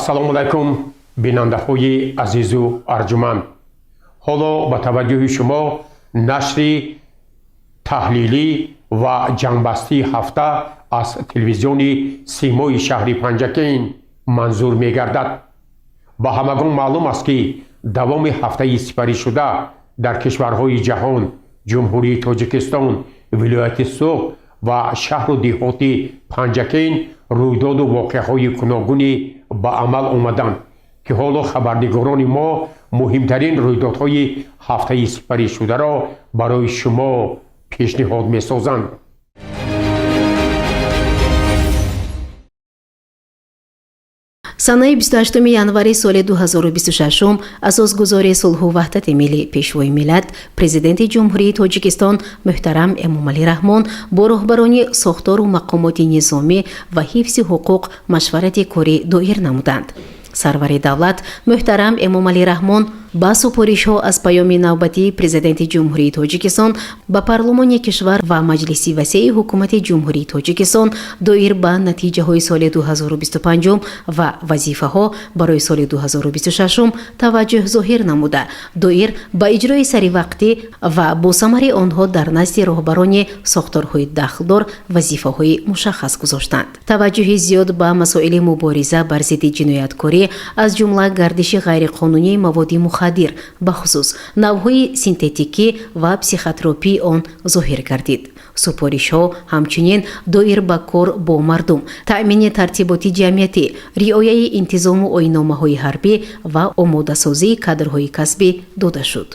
ассалому алайкум бинандаҳои азизу арҷуманд. ҳоло ба таваҷҷӯҳи шумо нашри таҳлилӣ ва ҷанбастии ҳафта аз телевизиони симои шаҳри Панҷакейн манзур мегардад. ба ҳамагон маълум аст, ки давоми ҳафтаи сипаришуда дар кишварҳои ҷаҳон ҷумҳурии Тоҷикистон, вилояти Суғ ва шаҳру деҳоти Панҷакейн рӯйдоду воқеаҳои гуногуне ба амал омаданд, ки ҳоло хабарнигорони мо муҳимтарин рӯйдодҳои ҳафтаи сипаришударо барои шумо пешниҳод месозанд. санаи 28 январи соли 2026 асосгузори сулҳу ваҳдати миллӣ пешвои миллат президенти ҷумҳурии Тоҷикистон муҳтарам Эмомалӣ Раҳмон бо роҳбарони сохтору мақомоти низомӣ ва ҳифзи ҳуқуқ машварати корӣ доир намуданд. сарвари давлат муҳтарам Эмомалӣ Раҳмон ба супоришҳо аз паёми навбатии президенти ҷумҳурии Тоҷикистон ба парлумони кишвар ва маҷлиси васеи ҳукумати ҷумҳурии Тоҷикистон доир ба натиҷаҳои соли 2025 ва вазифаҳо барои соли 2026 таваҷҷӯҳ зоҳир намуда, доир ба иҷрои саривақтӣ ва босамари онҳо дар назди роҳбарони сохторҳои дахлдор вазифаҳои мушаххас гузоштанд. таваҷҷӯҳи зиёд ба масоили мубориза бар зидди ҷинояткорӣ аз ҷумла гардиши ғайриқонунии маводи мухаддир бахусус навъҳои синтетикӣ ва психотропии он зоҳир гардид. супоришҳо ҳамчунин доир ба кор бо мардум, таъмини тартиботи ҷамъиятӣ, риояи интизому оинномаҳои ҳарбӣ ва омодасозии кадрҳои касбӣ дода шуд.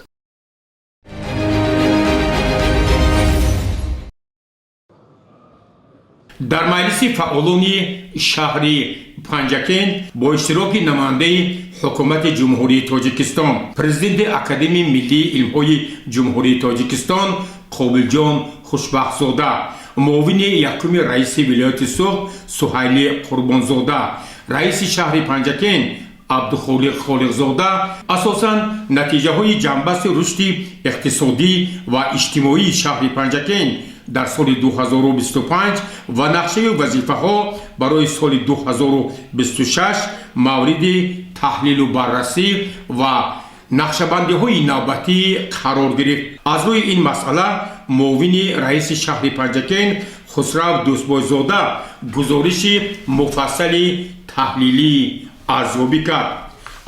дар маҷлиси фаъолони шаҳри Панҷакейн бо иштироки намояндаи ҳукумати ҷумҳурии Тоҷикистон, президенти Академияи Миллии Илмҳои ҷумҳурии Тоҷикистон Қобилҷон Хушбахтзода, муовини якуми раиси вилояти Суғ Суҳайли Қурбонзода, раиси шаҳри Панҷакейн Абдухолиқ Холиқзода асосан натиҷаҳои ҷанбасти рушди иқтисодӣ ва иҷтимоии шаҳри Панҷакейн дар соли 2025 ва нақшаи вазифаҳо барои соли 2026 мавриди таҳлилу баррасӣ ва нақшабандиҳои навбатӣ қарор гирифт. аз рӯи ин масъала муовини раиси шаҳри Панҷакейн Хусрав Дӯстбойзода гузориши муфассали таҳлилӣ арзёбӣ кард.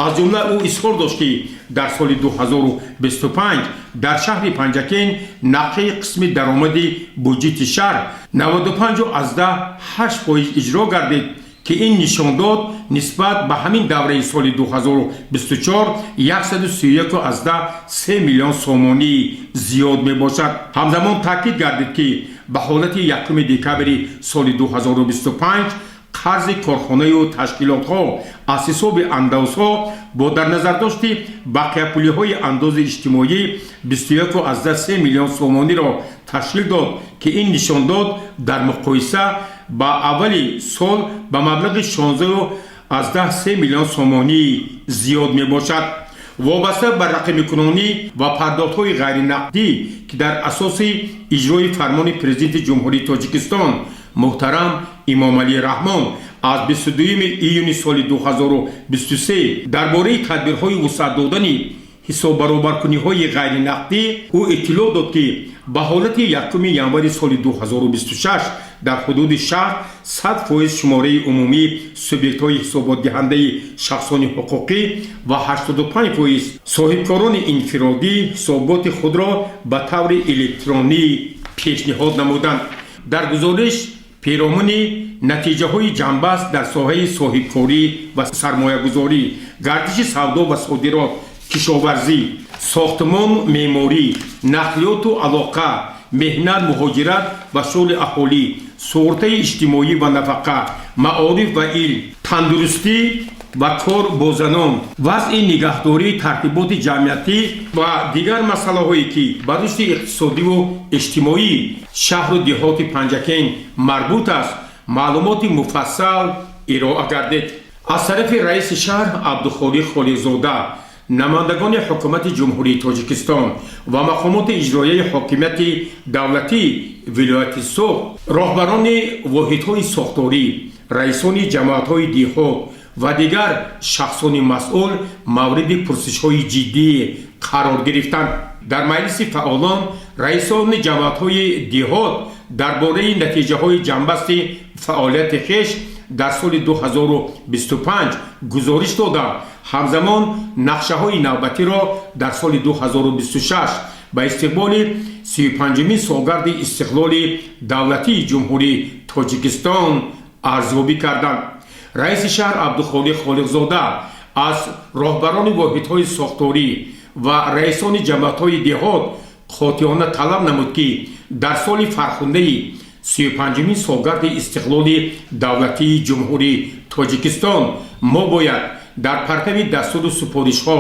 аз ҷумла ӯ изҳор дошт, ки дар соли 2025 дар шаҳри Панҷакейн нақшаи қисми даромади буҷети шаҳр 95.8% иҷро гардид, ки ин нишон дод нисбат ба ҳамин давраи соли 2024 131.3 миллион сомонӣ зиёд мебошад. ҳамзамон таъкид гардид, ки ба ҳолати 1 декабри соли 2025 қарзи корхонаю ташкилотҳо аз ҳисоби андозҳо бо дар назардошти бақияпулиҳои андози иҷтимоӣ 21.3 миллион сомониро ташкил дод, ки ин нишондод дар муқоиса ба аввали сол ба маблағи 16.3 миллион сомонӣ зиёд мебошад. вобаста ба рақамикунонӣ ва пардохтҳои ғайринақдӣ, ки дар асоси иҷрои фармони президенти ҷумҳурии Тоҷикистон муҳтарам Эмомалӣ Раҳмон аз 22 июни соли 2023 дар бораи тадбирҳои вусъат додани ҳисоббаробаркуниҳои ғайринақдӣ ӯ иттилоъ дод, ки ба ҳолати 1 январи соли 2026 дар ҳудуди шаҳр 100% шумораи умумии субъектҳои ҳисоботдиҳандаи шахсони ҳуқуқӣ ва 85% соҳибкорони инфиродӣ ҳисоботи худро ба таври электронӣ пешниҳод намуданд. дар гузориш пиромони натиҷаҳои ҷанбаст дар соҳаи соҳибкорӣ ва сармоягузорӣ, гардиши савдо ва содирот, кишоварзӣ, сохтмон, меъморӣ, нақлиёту алоқа, меҳнат, муҳоҷират ва шуғли аҳолӣ, суғуртаи иҷтимоӣ ва нафақа, маориф ва илм, тандурустӣ ва кор бо занон, вазъи нигаҳдории тартиботи ҷамъиятӣ ва дигар масъалаҳое, ки ба рушди иқтисодиву иҷтимоии шаҳру деҳоти Панҷакейн марбут аст, маълумоти муфассал ироа гардид. аз тарафи раиси шаҳр Абдухолиқ Холиқзода, намояндагони ҳукумати ҷумҳурии Тоҷикистон ва мақомоти иҷроияи ҳокимияти давлатии вилояти Суғ, роҳбарони воҳидҳои сохторӣ, раисони ҷамоатҳои деҳот ва дигар шахсони масъул мавриди пурсишҳои ҷиддӣ қарор гирифтанд. дар маҷлиси фаъолон раисони ҷамъиятҳои диҳот дар бораи натиҷаҳои ҷамъбасти фаъолияти хеш дар соли 2025 гузориш дода, ҳамзамон нақшаҳои навбатиро дар соли 2026 ба истиқболи 35-мин солгарди истиқлоли давлатии ҷумҳурии Тоҷикистон арзёбӣ карданд. раиси шаҳр Абдухолиқ Холиқзода аз роҳбарони воҳидҳои сохторӣ ва раисони ҷамъиятҳои деҳот қотиёна талаб намуд, ки дар соли фархундаи 35-мин солгарди истиқлоли давлатии ҷумҳурии Тоҷикистон мо бояд дар партави дастуру супоришҳо,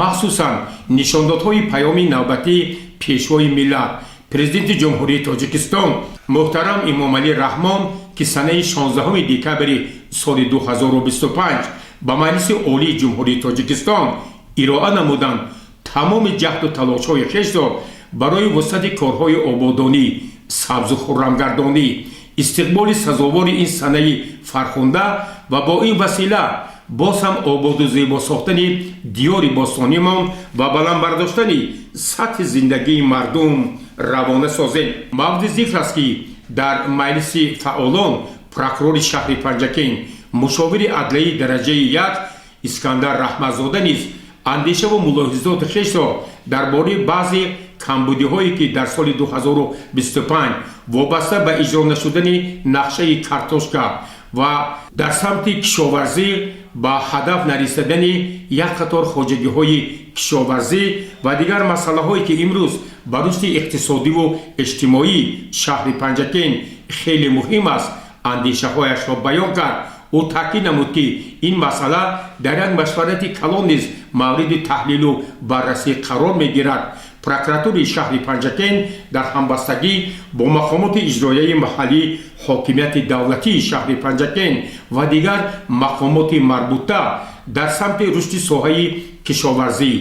махсусан нишондодҳои паёми навбатии пешвои миллат президенти ҷумҳурии Тоҷикистон муҳтарам Эмомалӣ Раҳмон, ки санаи 16 декабри соли 2025 ба Маҷлиси Олии ҷумҳурии Тоҷикистон ироа намуданд, тамоми ҷаҳду талошҳои хешро барои вусъати корҳои ободонӣ, сабзу хуррамгардонӣ, истиқболи сазовори ин санаи фархунда ва бо ин васила боз ҳам ободу зебо сохтани диёри бостонimon ва баландбардоштани сатҳи зиндагии мардум равона созем. мавриди зикр аст, ки дар маҷлиси фаъолон прокурори шаҳри Панҷакен, мушовири адлияи дараҷаи 1 Искандар Раҳматзода низ андешаву мулоҳизоти хешро дар бораи баъзе камбудиҳое, ки дар соли 2025 вобаста ба иҷро нашудани нақшаи картошка ва дар самти кишоварзӣ ба ҳадаф нарисидани як қатор хоҷагиҳои кишоварзӣ ва дигар масъалаҳое, ки имрӯз ба рушди иқтисодиву иҷтимоии шаҳри Панҷакен хеле муҳим аст, андешаҳояшро баён кард. ӯ таъкид намуд, ки ин масъала дар як машварати калон низ мавриди таҳлилу баррасӣ қарор мегирад. прокуратури шаҳри Панҷакен дар ҳамбастагӣ бо мақомоти иҷроияи маҳаллӣ, ҳокимияти давлатии шаҳри Панҷакен ва дигар мақомоти марбута дар самти рушди соҳаи кишоварзӣ,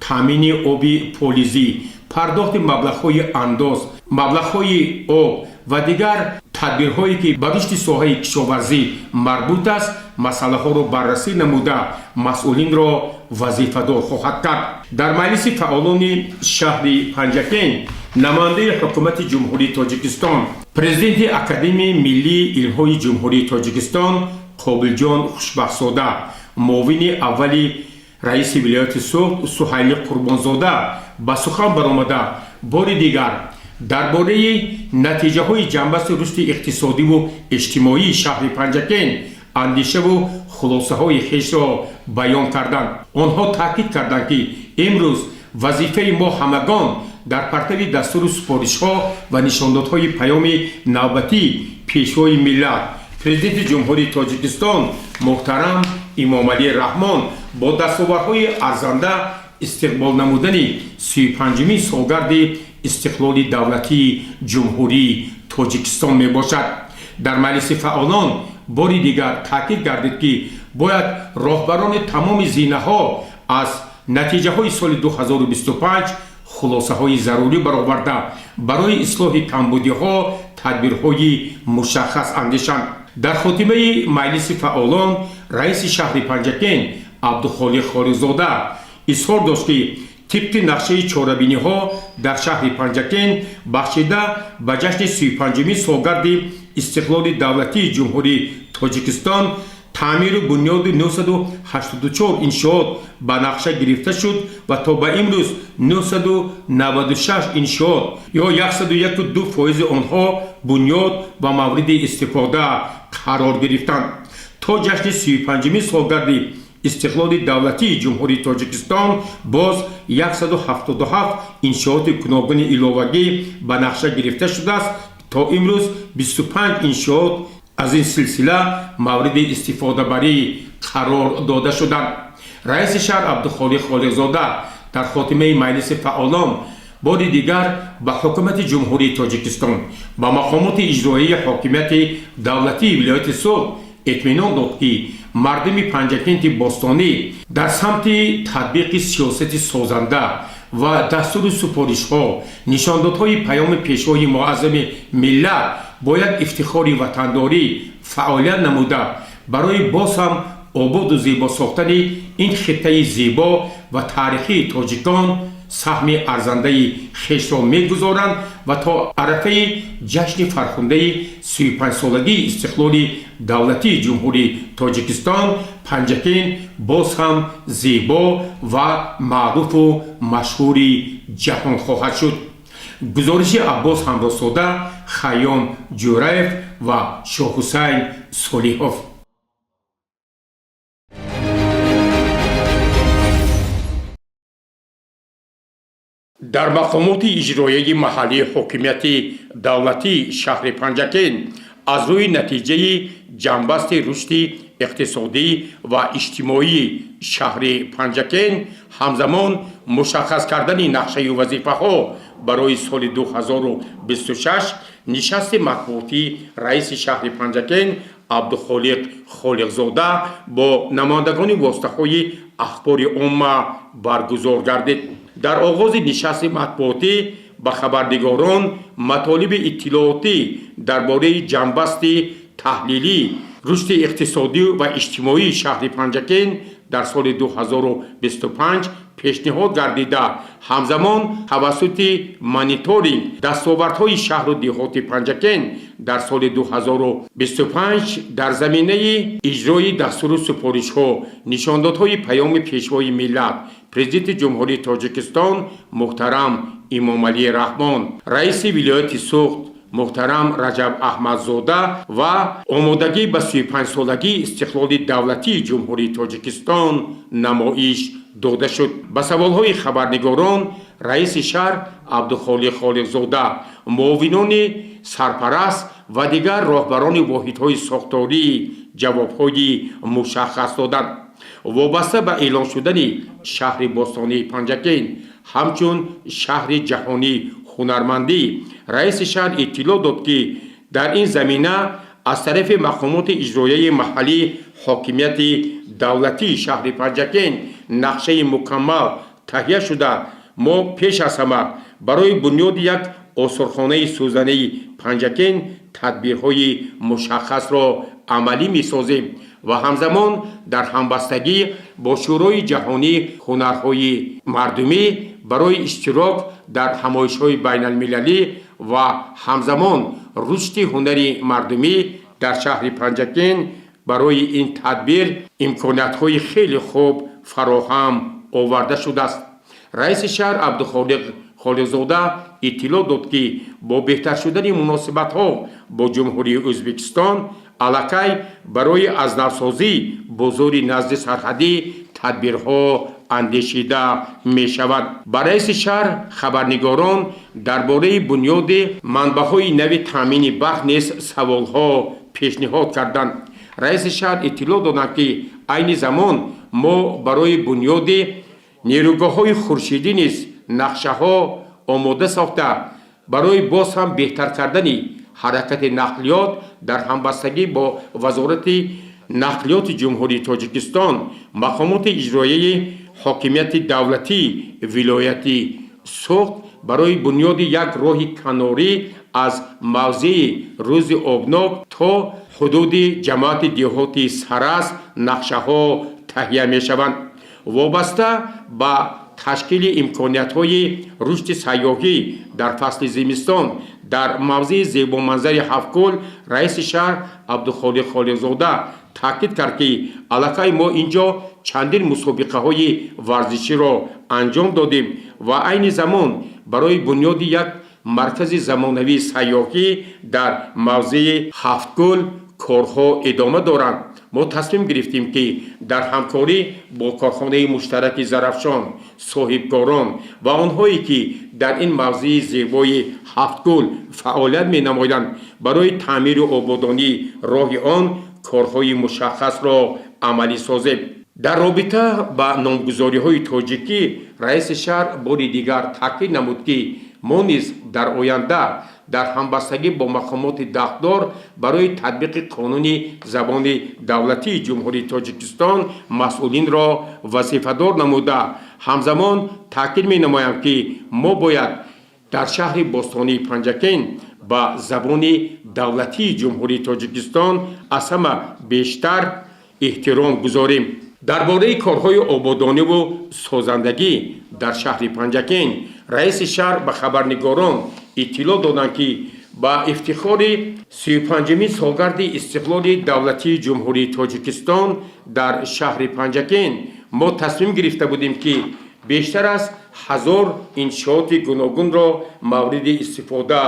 таъмини оби полизӣ, пардохти маблағҳои андоз, маблағҳои об ва дигар тадбирҳое, ки ба рушди соҳаи кишоварзӣ марбут аст, масъалаҳоро баррасӣ намуда масъулинро вазифадор хоҳад кард. дар маҷлиси фаъолони шаҳри Панҷакен намояндаи ҳукумати ҷумҳурии Тоҷикистон, президенти Академияи Миллии илмҳои ҷумҳурии Тоҷикистон Қобилҷон Хушбахтзода, муовини аввали раиси вилояти Суғд Суҳайли Қурбонзода ба сухан баромада бори дигар дар бораи натиҷаҳои ҷанбасти рушди иқтисодиву иҷтимоии шаҳри Панҷакен андешаву хулосаҳои хешро баён карданд. онҳо таъкид карданд, ки имрӯз вазифаи мо ҳамагон дар партави дастуру супоришҳо ва нишондодҳои паёми навбатии пешвои миллат президенти ҷумҳурии Тоҷикистон муҳтарам Эмомалӣ Раҳмон бо дастовардҳои арзанда истиқбол намудани 35-мин солгарди истиқлоли давлатии ҷумҳурии Тоҷикистон мебошад. дар маҷлиси фаъолон бори дигар таъкид гардид, ки бояд роҳбарони тамоми зинаҳо аз натиҷаҳои соли 2025 хулосаҳои зарурӣ бароварда барои ислоҳи камбудиҳо тадбирҳои мушаххас андешанд. дар хотимаи маҷлиси фаъолон раиси шаҳри Панҷакен Абдухолиқ Холиқзода изҳор дошт, ки тибқи нақшаи чорабиниҳо дар шаҳри Панҷакен бахшида ба ҷашни 35-мин солгарди истиқлоли давлатии ҷумҳурии Тоҷикистон таъмиру бунёди 984 иншоот ба нақша гирифта шуд ва то ба имрӯз 996 иншоот ё 101.2% онҳо бунёд ва мавриди истифода қарор гирифтанд. то ҷашни 35-мин солгарди истиқлоли давлатии ҷумҳурии Тоҷикистон боз 177 иншооти гуногуни иловагӣ ба нақша гирифта шудааст. то имрӯз 25 иншоот аз ин силсила мавриди истифодабарӣ қарор дода шуданд. раиси шаҳр Абдухолиқ Холиқзода дар хотимаи маҷлиси фаъолон бори дигар ба ҳукумати ҷумҳурии Тоҷикистон, ба мақомоти иҷроияи ҳокимияти давлатии вилояти Суғд اطمینان داد که مردم پنجکент باستانی در سمت تطبیق سیاست سازنده و دستور سپارش‌ها نشاندادهای پیام پیشوای معظم ملت با یک افتخار وطنداری فعالیت نموده برای باز هم آباد و زیبا ساختن این خطه زیبا و تاریخی تاجیکان سهم ارزنده خویش را می‌گذارند و تا عرفه جشن فرخنده 35 سالگی استقلال دولتی جمهوری تاجیکستان پنجکین باز هم زیبا و معروف و مشهور جهان خواهد شد. گزارش عباس همراساده، خیام جورایف و شاه حسین صالحوف. در مقامات اجرایی محلی حکومت دولتی شهر پنجکین از روی نتیجه جنبست رشد اقتصادی و اجتماعی شهر پنجکین همزمان مشخص کردن نقشه وظیفه ها برای سال 2026 نشست مطبوعاتی رئیس شهر پنجکین عبدالخالق خالقزاده با نمایندگان واسطه های اخبار عامه برگزار گردید. در آغاز نشست مطبوعاتی به خبرنگاران مطالب اطلاعاتی درباره جنبست تحلیلی رشد اقتصادی و اجتماعی شهر پنجکین در سال 2025 پیشنهاد گردیده همزمان توسط مانیتورینگ دستاوردهای شهر و دهات پنجکین در سال 2025 در زمینه اجرای دستور سفارش‌ها نشاندادهای پیام پیشوای ملت پرزیدنت جمهوری تاجیکستان محترم امام علی رحمان، رئیس ولایت سوخت محترم رجب احمدزاده و آمادگی به 35 سالگی استقلال دولتی جمهوری تاجیکستان نمایش داده شد. به سوالهای خبرنگاران رئیس شهر عبدالخالق خالقزاده، معاونان سرپرست و دیگر راهبران واحدهای ساختاری جوابهای مشخص دادند. وابسته به اعلان شدن شهر باستانی پنجکین همچون شهر جهانی هنرمندی، رئیس شهر اطلاع داد که در این زمینه از طرف مقامات اجرایی محلی حاکمیت دولتی شهر پنجکین نقشه مکمل تهیه شده. ما پیش از همه برای بنیاد یک آثارخانه سوزنی پنجکین تدبیرهای مشخص را عملی می سازیم و همزمان در همبستگی با شورای جهانی هنرهای مردمی برای اشتراک در همایش‌های بین المللی و همزمان رشد هنری مردمی در شهر پنجکین برای این تدبیر امکانات‌های خیلی خوب فراهم آورده شده است. رئیس شهر عبدالخالق خالقزاده اطلاع داد که با بهتر شدن مناسبت‌ها با جمهوری ازبکستان علاقه برای از نوسازی بازار نزد سرحدی تدبیرها اندیشیده می شود. برای رئیس شهر خبرنگاران درباره بنیاد منبع‌های نو تامین برق نیز سوالها پیشنهاد کردند. رئیس شهر اطلاع دادند که عین زمان ما برای بنیاد نیروگاه‌های خورشیدی نیز نقشه‌ها آماده ساخته برای باز هم بهتر کردن حرکت نقلیات در همبستگی با وزارت نقلیات جمهوری تاجیکستان مقامات اجرایی حاکمیت دولتی ولایت سوخت برای بنیاد یک راه کناری از موضع روز آبناک تا حدود جماعت دهات سرس نقشه ها تهیه می شوند. وابسته به تشکیل امکانیت‌های رشد سیاحی در فصل زمستان در موضع زیبا منظر هفت‌گل رئیس شهر عبدالخالق خالقزاده تاکید کرد که علاقه ما اینجا چندین مسابقه‌های ورزشی را انجام دادیم و عین زمان برای بنیاد یک مرکز زمانوی سیاحی در موضع هفت‌گل کارها ادامه دارند. ما تصمیم گرفتیم که در همکاری با کارخانه مشترک زرافشان، صاحبکاران و آنهایی که در این موضع زیبای هفت‌گل فعالیت می نمایند برای تعمیر و آبادانی راه آن کارهای مشخص را عملی سازیم. در رابطه با نامگذاری‌های تاجیکی رئیس شهر بار دیگر تاکید نمود که ما نیز در آینده در همبستگی با مقامات دخدار برای تطبیق قانون زبان دولتی جمهوری تاجیکستان مسئولین را وظیفه‌دار نموده همزمان تاکید می نمایم که ما باید در شهر باستانی پنجکین با زبان دولتی جمهوری تاجیکستان از همه بیشتر احترام گذاریم. درباره کارهای آبادانی و سازندگی در شهر پنجکین رئیس شهر به خبرنگاران اطلاع دادند که با افتخار 35مین سالگرد استقلال دولتی جمهوری تاجیکستان در شهر پنجکین ما تصمیم گرفته بودیم که بیشتر از 1000 انشاءات گوناگون را مورد استفاده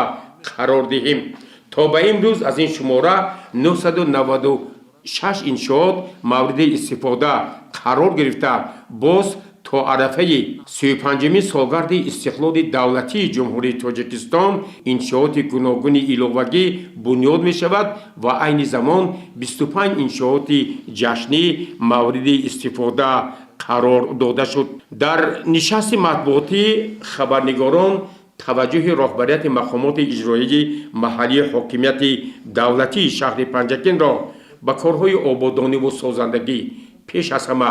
قرار دهیم. تا به امروز از این شماره 996 انشاءات مورد استفاده قرار گرفته. باز تا عرفه 35مین سالگرد استقلال دولتی جمهوری تاجیکستان انشاءات گوناگون علاوگی بنیاد می شود و عین زمان 25 انشاءات جشنی مورد استفاده قرار داده شد. در نشست مطبوعاتی خبرنگاران توجه رهبریت مقامات اجرایی محلی حاکمیت دولتی شهر پنجکین را به کارهای آبادانی و سازندگی، پیش از همه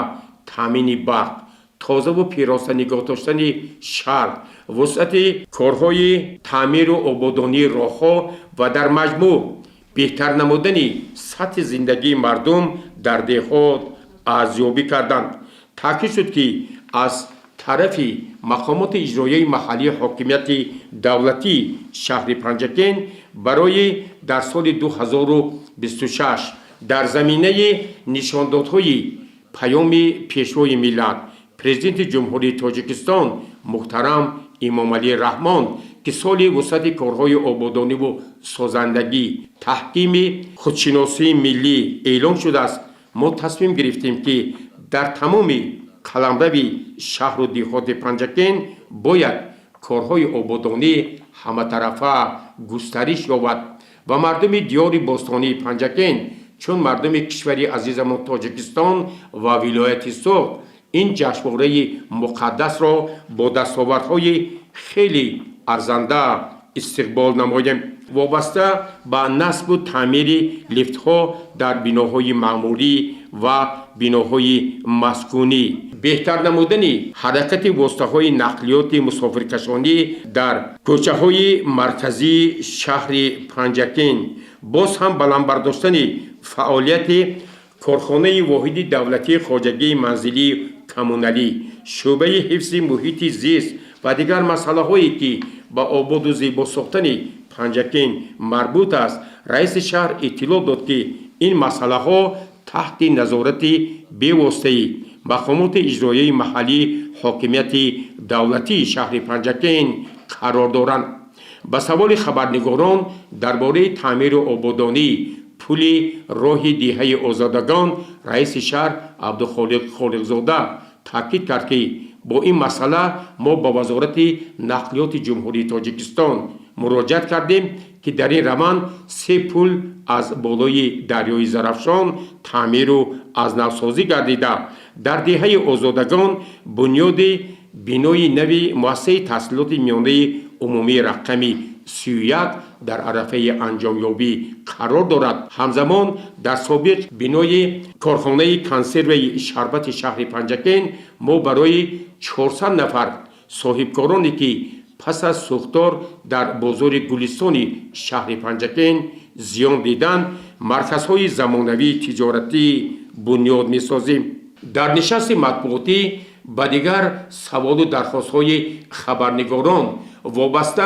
تامین برق، تازه و پیراسته نگاه داشتن شهر، وسعت کارهای تعمیر و آبادانی راهها و در مجموع بهتر نمودن سطح زندگی مردم در دهات ارزیابی کردند. تاکید شد که از طرف مقامات اجرایی محلی حاکمیت دولتی شهر پنجکین برای در سال 2026 در زمینه نشاندادهای پیام پیشوای ملت پرزیدنت جمهوری تاجیکستان محترم امامعلی رحمان که سال وسعت کارهای آبادانی و سازندگی تحکیم خودشناسی ملی اعلام شده است، ما تصمیم گرفتیم که در تمام قلمرو شهر و دهات پنجکین باید کارهای آبادانی همه طرفه گسترش یابد و مردم دیار باستانی پنجکین چون مردم کشور عزیزمان تاجیکستان و ولایت سوخت این جشنواره مقدس را با دستاوردهای خیلی ارزنده استقبال نماییم. وابسته به نصب و تعمیر لیفت‌ها در بناهای معمولی و بناهای مسکونی، بهتر نمودن حرکت واسطه‌های نقلیات مسافرکشانی در کوچه‌های مرکزی شهر پنجکین، باز هم بلند برداشتن فعالیت کارخانه واحد دولتی خواجگی منزلی کمونالی، شعبه حفظ محیط زیست و دیگر مسائلی که با آباد و زیبا ساختن پنجکین مربوط است. رئیس شهر اطلاع داد که این مسئله ها تحت نظارت بی‌واسطه مقامات اجرایی محلی حاکمیت دولتی شهر پنجکین قرار دارند. به سوال خبرنگاران درباره تعمیر آبادانی پل راه دهه آزادگان، رئیس شهر عبدالخالق خالقزاده تاکید کرد که با این مسئله ما با وزارت نقلیات جمهوری تاجیکستان مراجعت کردیم که در این روند 3 پل از بالای دریای زرافشان تعمیر و از نوسازی گردیده. در دهه آزادگان بنیاد بنای نوی مؤسسه تحصیلات میانه عمومی رقمی 31 در عرفه انجام یابی قرار دارد. همزمان در سابق بنای کارخانه کنسرو شربت شهر پنجکین ما برای 400 نفر صاحبکارانی که پس از سوختار در بازار گلستانی شهر پنجکین زیان دیدن مرکزهای زمانوی تجارتی بنیاد می سازیم. در نشست مطبوعاتی با دیگر سوال و درخواست‌های خبرنگاران وابسته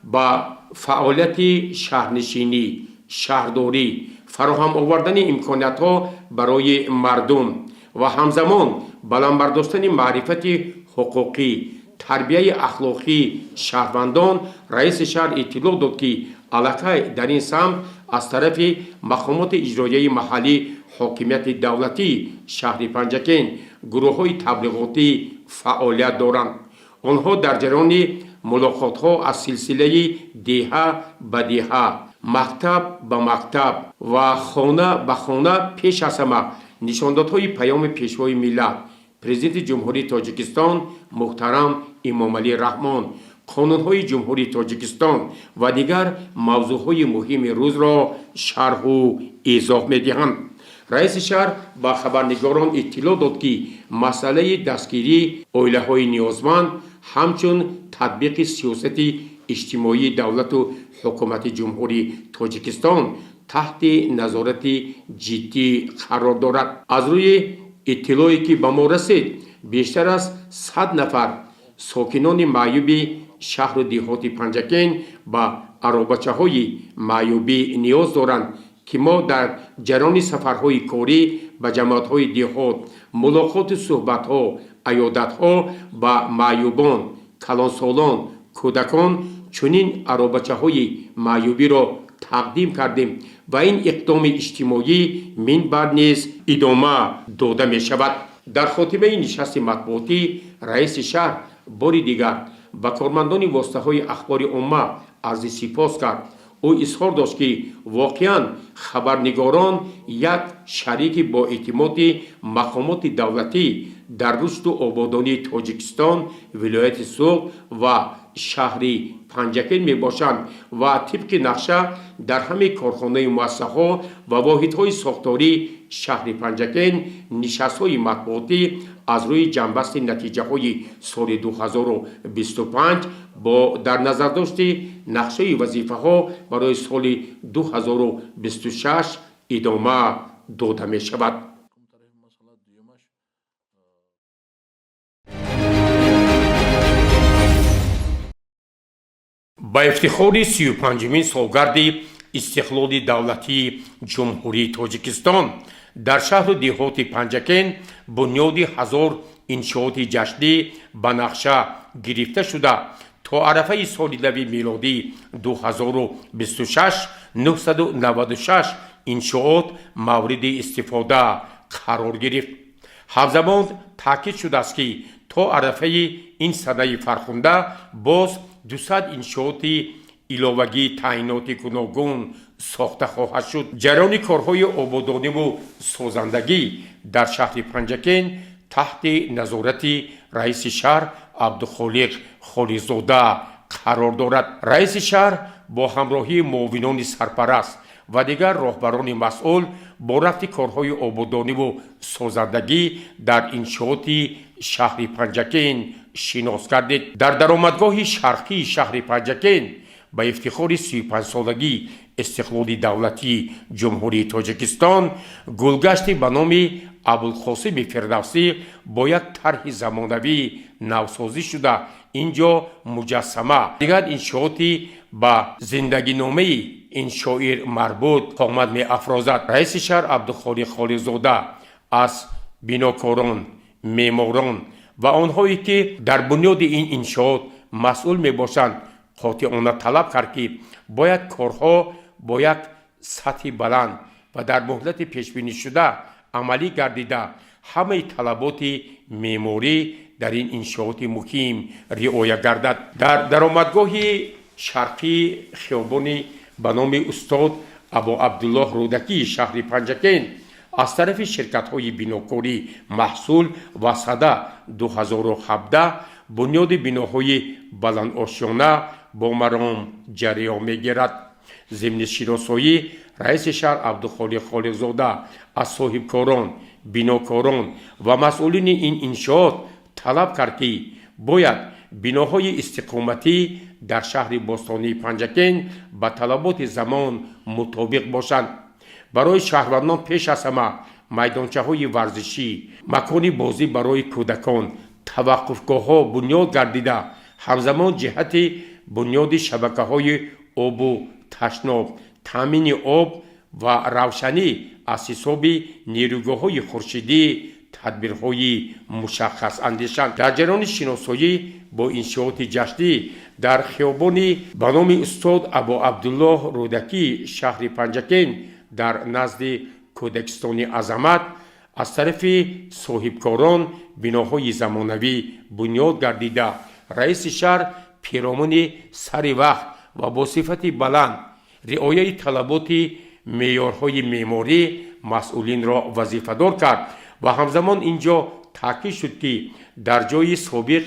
با فعالیت شهرنشینی، شهرداری، فراهم آوردن امکانات‌ها برای مردم و همزمان بلند برداشتن معرفت حقوقی، تربیه اخلاقی شهروندان، رئیس شهر اطلاع داد که علاقه در این سمت از طرف مقامات اجرایی محلی حاکمیت دولتی شهر پنجکین گروه‌های تبلیغاتی فعالیت دارند. آنها در جریان ملاقات‌ها از سلسله دهه به دهه، مکتب به مکتب و خانه به خانه پیش از همه نشاندادهای پیام پیشوای ملت پرزیدنت جمهوری تاجیکستان محترم امامعلی رحمان، قانون‌های جمهوری تاجیکستان و دیگر موضوعهای مهم روز را شرح و ایضاح می‌دهند. رئیس شهر با خبرنگاران اطلاع داد که مسئله دستگیری عائله‌های نیازمند همچون تطبیق سیاست اجتماعی دولت و حکومت جمهوری تاجیکستان تحت نظارت جدی قرار دارد. از روی اطلاعی که به ما رسید بیشتر از 100 نفر ساکنان معیوب شهر و دهات پنجکین با آرابچه های معیوبی نیاز دارند که ما در جریان سفرهای کاری به جماعت های دهات، ملاقات صحبت ها، عیادت ها با معیوبان، کلانسالان، کودکان چنین آرابچه های معیوبی را تقدیم کردیم و این اقدام اجتماعی من بعد نیز ادامه داده می شود. در خاتمه نشست مطبوعاتی رئیس شهر باری دیگر با کارمندان واسطه های اخبار عامه عرض سپاس کرد. او اظهار داشت که واقعا خبرنگاران یک شریک با اعتماد مقامات دولتی در رشد و آبادانی تاجیکستان، ولایت سوق و شهری پنجکین می باشند و طبق نقشه در همه کارخانه مؤسسه‌ها و واحدهای ساختاری شهر پنجکین نشست‌های مطبوعاتی از روی جنبست نتیجه‌های سال 2025 با در نظر داشت نقشه وظیفه‌ها برای سال 2026 ادامه داده می شود. با افتخار 35مین سالگرد استقلال دولتی جمهوری تاجیکستان در شهر و دهات پنجکین بنیاد 1000 انشاءات جشنی به نقشه گرفته شده تا عرفه سال نو میلادی 2026 996 انشاءات مورد استفاده قرار گرفت. همزمان تاکید شده است که تا عرفه این سده فرخنده باز 200 انشاءات علاوگی تعیینات گوناگون ساخته خواهد شد. جریان کارهای آبادانی و سازندگی در شهر پنجکین تحت نظارت رئیس شهر عبدالخالق خالیزاده قرار دارد. رئیس شهر با همراهی معاونان سرپرست و دیگر راهبران مسئول با رفت کارهای آبادانی و سازندگی در انشاءات شهر پنجکین شناس گردید. در درآمدگاه شرقی شهر پنجکین به افتخار 35 سالگی استقلال دولتی جمهوری تاجیکستان گلگشتی به نام ابوالقاسم فردوسی با یک طرح زمانوی نوسازی شده اینجا مجسمه دیگر انشاءاتی به زندگی نامه این شاعر مربوط آمد می افرازد. رئیس شهر عبدالخالق خالیزاده از بیناکاران، معماران و آنهایی که در بنیاد این انشاءات مسئول می باشند قاطعانه طلب کرد که باید کارها با یک سطح بلند و در مهلت پیش بینی شده عملی گردیده همه طلبات معماری در این انشاءات مهم رعایت گردد. در درآمدگاه شرقی خیابانی به نام استاد ابو عبدالله رودکی شهر پنجکین از طرف شرکت‌های بیناکاری محصول و صده 2017 بنیاد بناهای بلند آشیانه با مرام جریان می‌گیرد. ضمن شناسایی رئیس شهر عبدالخالق خالیزاده از صاحبکاران، بیناکاران و مسئولین این انشاءات طلب کرد که باید بناهای استقامتی در شهر باستانی پنجکین به طلبات زمان مطابق باشند. برای شهروندان پیش از همه میدانچه‌های ورزشی، مکان بازی برای کودکان، توقفگاه‌ها بنیاد گردیده همزمان جهت بنیاد شبکه‌های آب و تشناب، تامین آب و روشنی از حساب نیروگاه‌های خورشیدی تدبیرهای مشخص اندیشند. در جریان شناسایی با انشاءات جشنی در خیابانی به نام استاد ابو عبدالله رودکی شهر پنجکین در نزد کودکستان عظمت از طرف صاحبکاران بناهای زمانوی بنیاد گردیده رئیس شهر پیرامون سر وقت و با صفت بلند رعایت طلبات معیارهای معماری مسئولین را وظیفه‌دار کرد و همزمان اینجا تاکید شد که در جای سابق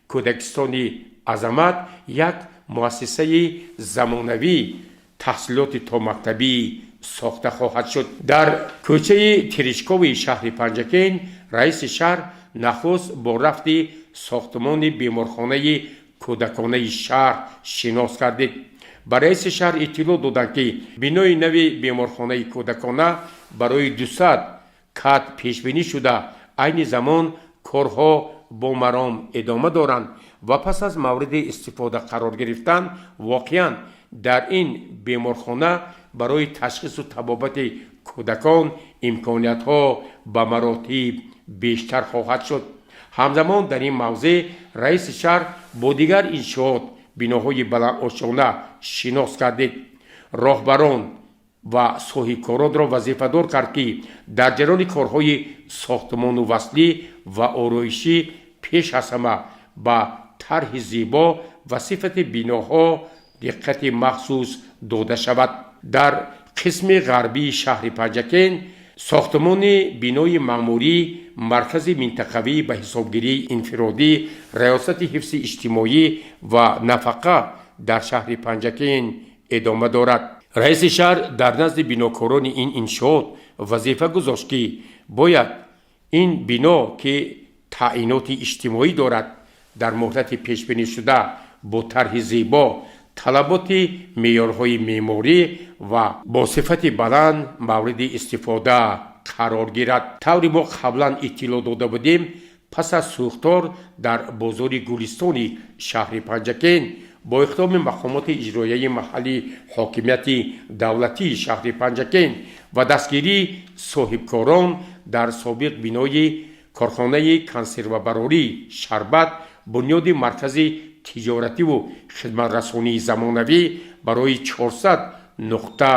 کودکستان عظمت یک مؤسسه زمانوی تحصیلات تا مکتبی ساخته خواهد شد. در کوچه تریشکوی شهر پنجکین رئیس شهر نخست با رفت ساختمان بیمارخانه کودکانه شهر شناس گردید. ба раиси шаҳр иттилоъ доданд ки бинои нави беморхонаи кӯдакона барои 200 кат пешбинӣ шуда айни замон корҳо бо маром идома доранд ва пас аз мавриди истифода қарор гирифтан воқеан дар ин беморхона барои ташхису табобати кӯдакон имкониятҳо ба маротиб бештар хоҳад шуд. ҳамзамон дар ин мавзеъ раиси шаҳр бо дигар иншоот биноҳои баландошона шинос гардид. роҳбарон ва соҳибкоронро вазифадор кард ки дар ҷараёни корҳои сохтмону васлӣ ва ороишӣ пеш аз ҳама ба тарҳи зебо ва сифати биноҳо диққати махсус дода шавад. дар қисми ғарбии шаҳри Панҷакен сохтмони бинои маъмурӣ маркази минтақавии ба ҳисобгирии инфиродӣ раёсати ҳифзи иҷтимоӣ ва нафақа дар шаҳри Панҷакен идома дорад. раиси шаҳр дар назди бинокорони ин иншоот вазифа гузошт ки бояд ин бино ки таъиноти иҷтимоӣ дорад дар муҳлати пешбинишуда бо тарҳи зебо талаботи меъёрҳои меъморӣ ва бо сифати баланд мавриди истифода қарор гирад. таври мо қаблан иттилоъ дода будем, пас аз сӯхтор дар бозори гулистони шаҳри Панҷакен бо иқдоми мақомоти иҷроияи маҳаллии ҳокимияти давлатии шаҳри Панҷакен ва дастгирии соҳибкорон дар собиқ бинои корхонаи консервабарории Шарбат бунёди маркази тиҷоративу хидматрасонии замонавӣ барои 400 нуқта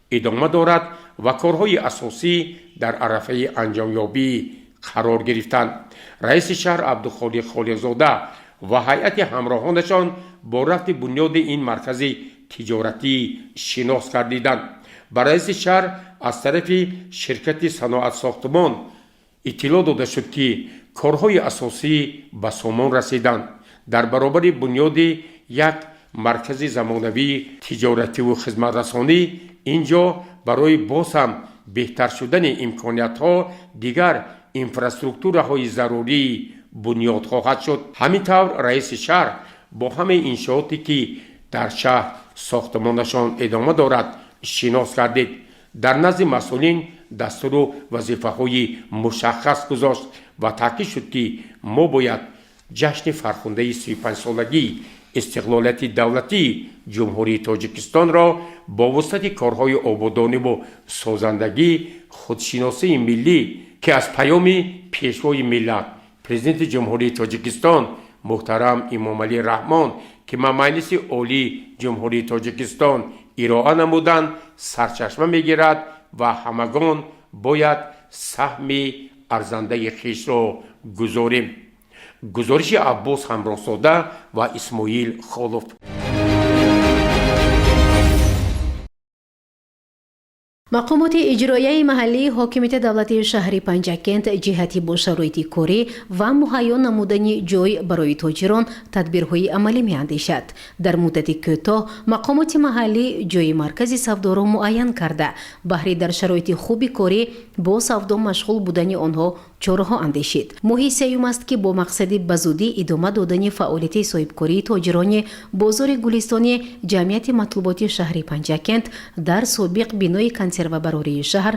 идома дорад ва корҳои асосӣ дар арафаи анҷомёбӣ қарор гирифтанд. раиси шаҳр Абдухолиқ Холиқзода ва ҳайати ҳамроҳонашон бо рафти бунёди ин маркази тиҷоратӣ шинос гардиданд. ба раиси шаҳр аз тарафи ширкати саноат сохтмон иттилоъ дода шуд ки корҳои асосӣ ба сомон расиданд. дар баробари бунёди як маркази замонавии тиҷоративу хизматрасонӣ ин ҷо барои боз ҳам беҳтар шудани имкониятҳо дигар инфраструктураҳои зарурӣ бунёд хоҳад шуд. ҳамин тавр раиси шаҳр бо ҳамаи иншооте ки дар шаҳр сохтмонашон идома дорад шинос гардид. дар назди масъулин дастуру вазифаҳои мушаххас гузошт ва таъкид шуд ки мо бояд ҷашни фархундаи 35-солагии истиқлолияти давлатии ҷумҳурии Тоҷикистонро бо воситати корҳои ободониву созандагӣ худшиносии миллӣ ки аз паёми пешвои миллат президенти ҷумҳурии Тоҷикистон муҳтарам Эмомалӣ Раҳмон ки Маҷлиси олии ҷумҳурии Тоҷикистон ироа намуданд сарчашма мегирад ва ҳамагон бояд саҳми арзандаи хишро гузорем. гузориши Аббос Ҳамроҳзода ва Исмоил Холов. мақомоти иҷроияи маҳаллии ҳокимияти давлатии шаҳри Панҷакент ҷиҳати бо шароити корӣ ва муҳайё намудани ҷой барои тоҷирон тадбирҳои амалӣ меандешад. дар муддати кӯтоҳ мақомоти маҳаллӣ ҷойи маркази савдоро муайян карда баҳри дар шароити хуби корӣ бо савдо машғул будани онҳо чораҳо андешид. моҳи сеюм аст ки бо мақсади ба зудӣ идома додани фаъолияти соҳибкории тоҷирони бозори гулистони ҷамъияти матлуботи шаҳри Панҷакент дар собиқ бинои консервабарории шаҳр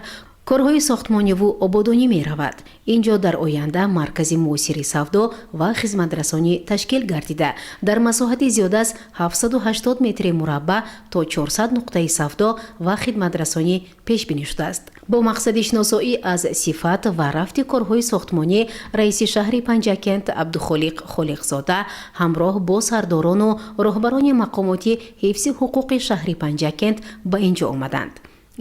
корҳои сохтмониву ободонӣ меравад. ин ҷо дар оянда маркази муосири савдо ва хизматрасонӣ ташкил гардида дар масоҳати зиёда аз 780 метри мураббаъ то 400 нуқтаи савдо ва хидматрасонӣ пешбинӣ шудааст. бо мақсади шиносоӣ аз сифат ва рафти корҳои сохтмонӣ раиси шаҳри Панҷакент Абдухолиқ Холиқзода ҳамроҳ бо сардорону роҳбарони мақомоти ҳифзи ҳуқуқи шаҳри Панҷакент ба ин ҷо омаданд.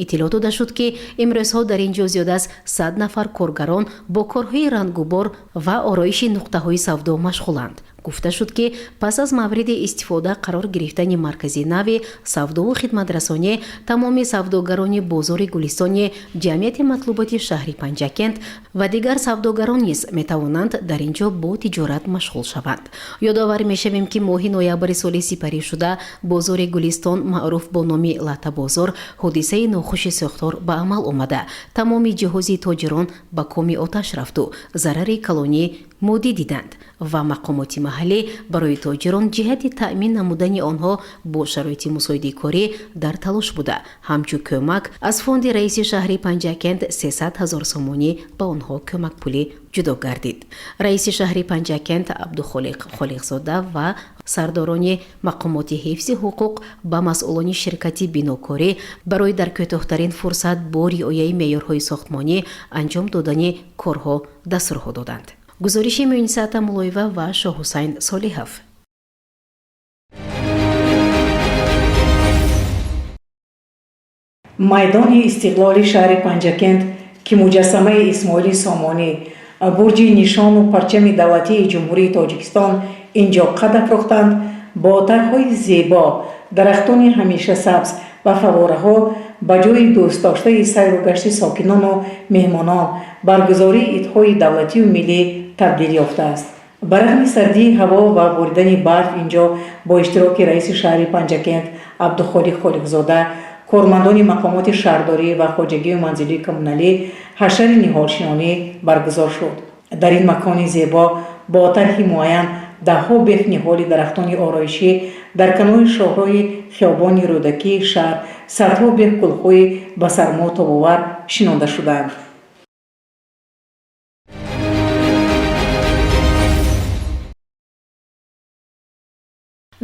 иттилоъ дода шуд ки имрӯзҳо дар ин ҷо зиёда аз 100 нафар коргарон бо корҳои рангубор ва ороиши нуқтаҳои савдо машғуланд. гуфта шуд ки пас аз мавриди истифода қарор гирифтани маркази нави савдову хидматрасонӣ тамоми савдогарони бозори гулистони ҷамъияти матлуботи шаҳри Панҷакент ва дигар савдогарон низ метавонанд дар ин ҷо бо тиҷорат машғул шаванд. ёдовар мешавем ки моҳи ноябри соли сипаришуда бозори гулистон маъруф бо номи Лата бозор ҳодисаи нохуши сӯхтор ба амал омада тамоми ҷиҳози тоҷирон ба коми оташ рафту зарари калонӣ моддӣ диданд ва мақомоти маҳаллӣ барои тоҷирон ҷиҳати таъмин намудани онҳо бо шароити мусоидикорӣ дар талош буда ҳамчун кӯмак аз фонди раиси шаҳри Панҷакент 300 000 сомонӣ ба онҳо кӯмакпулӣ ҷудо гардид. Раиси шаҳри Панҷакент Абдухолиқ Холиқзода ва сардорони мақомоти ҳифзи ҳуқуқ ба масъулони ширкати бинокорӣ барои дар кӯтоҳтарин фурсат бо риояи меъёрҳои сохтмонӣ анҷом додани корҳо дастурҳо доданд. гузориши Муинисата Мулоева ва Шоҳҳусайн Солиҳов. майдони истиқлоли шаҳри Панҷакент ки муҷассамаи Исмоили Сомонӣ, бурҷи нишону парчами давлатии ҷумҳурии Тоҷикистон инҷо қад афрохтанд, бо тарҳҳои зебо, дарахтони ҳамешасабз ва фаввораҳо ба ҷои дӯстдоштаи сайру гашти сокинону меҳмонон баргузории идҳои давлатию миллӣ табдил ёфтааст. ба рағми сардии ҳаво ва боридани барф инҷо бо иштироки раиси шаҳри Панҷакент Абдухолиқ Холиқзода, кормандони мақомоти шаҳрдорӣ ва хоҷагию манзилии коммуналӣ ҳашари ниҳолшинонӣ баргузор шуд. дар ин макони зебо бо тарҳи муайян даҳҳо бех ниҳоли дарахтони ороишӣ дар канори шоҳроҳи хиёбони рӯдакии шаҳр садҳо бех гулхӯи ба сармо тобовар шинода шуданд.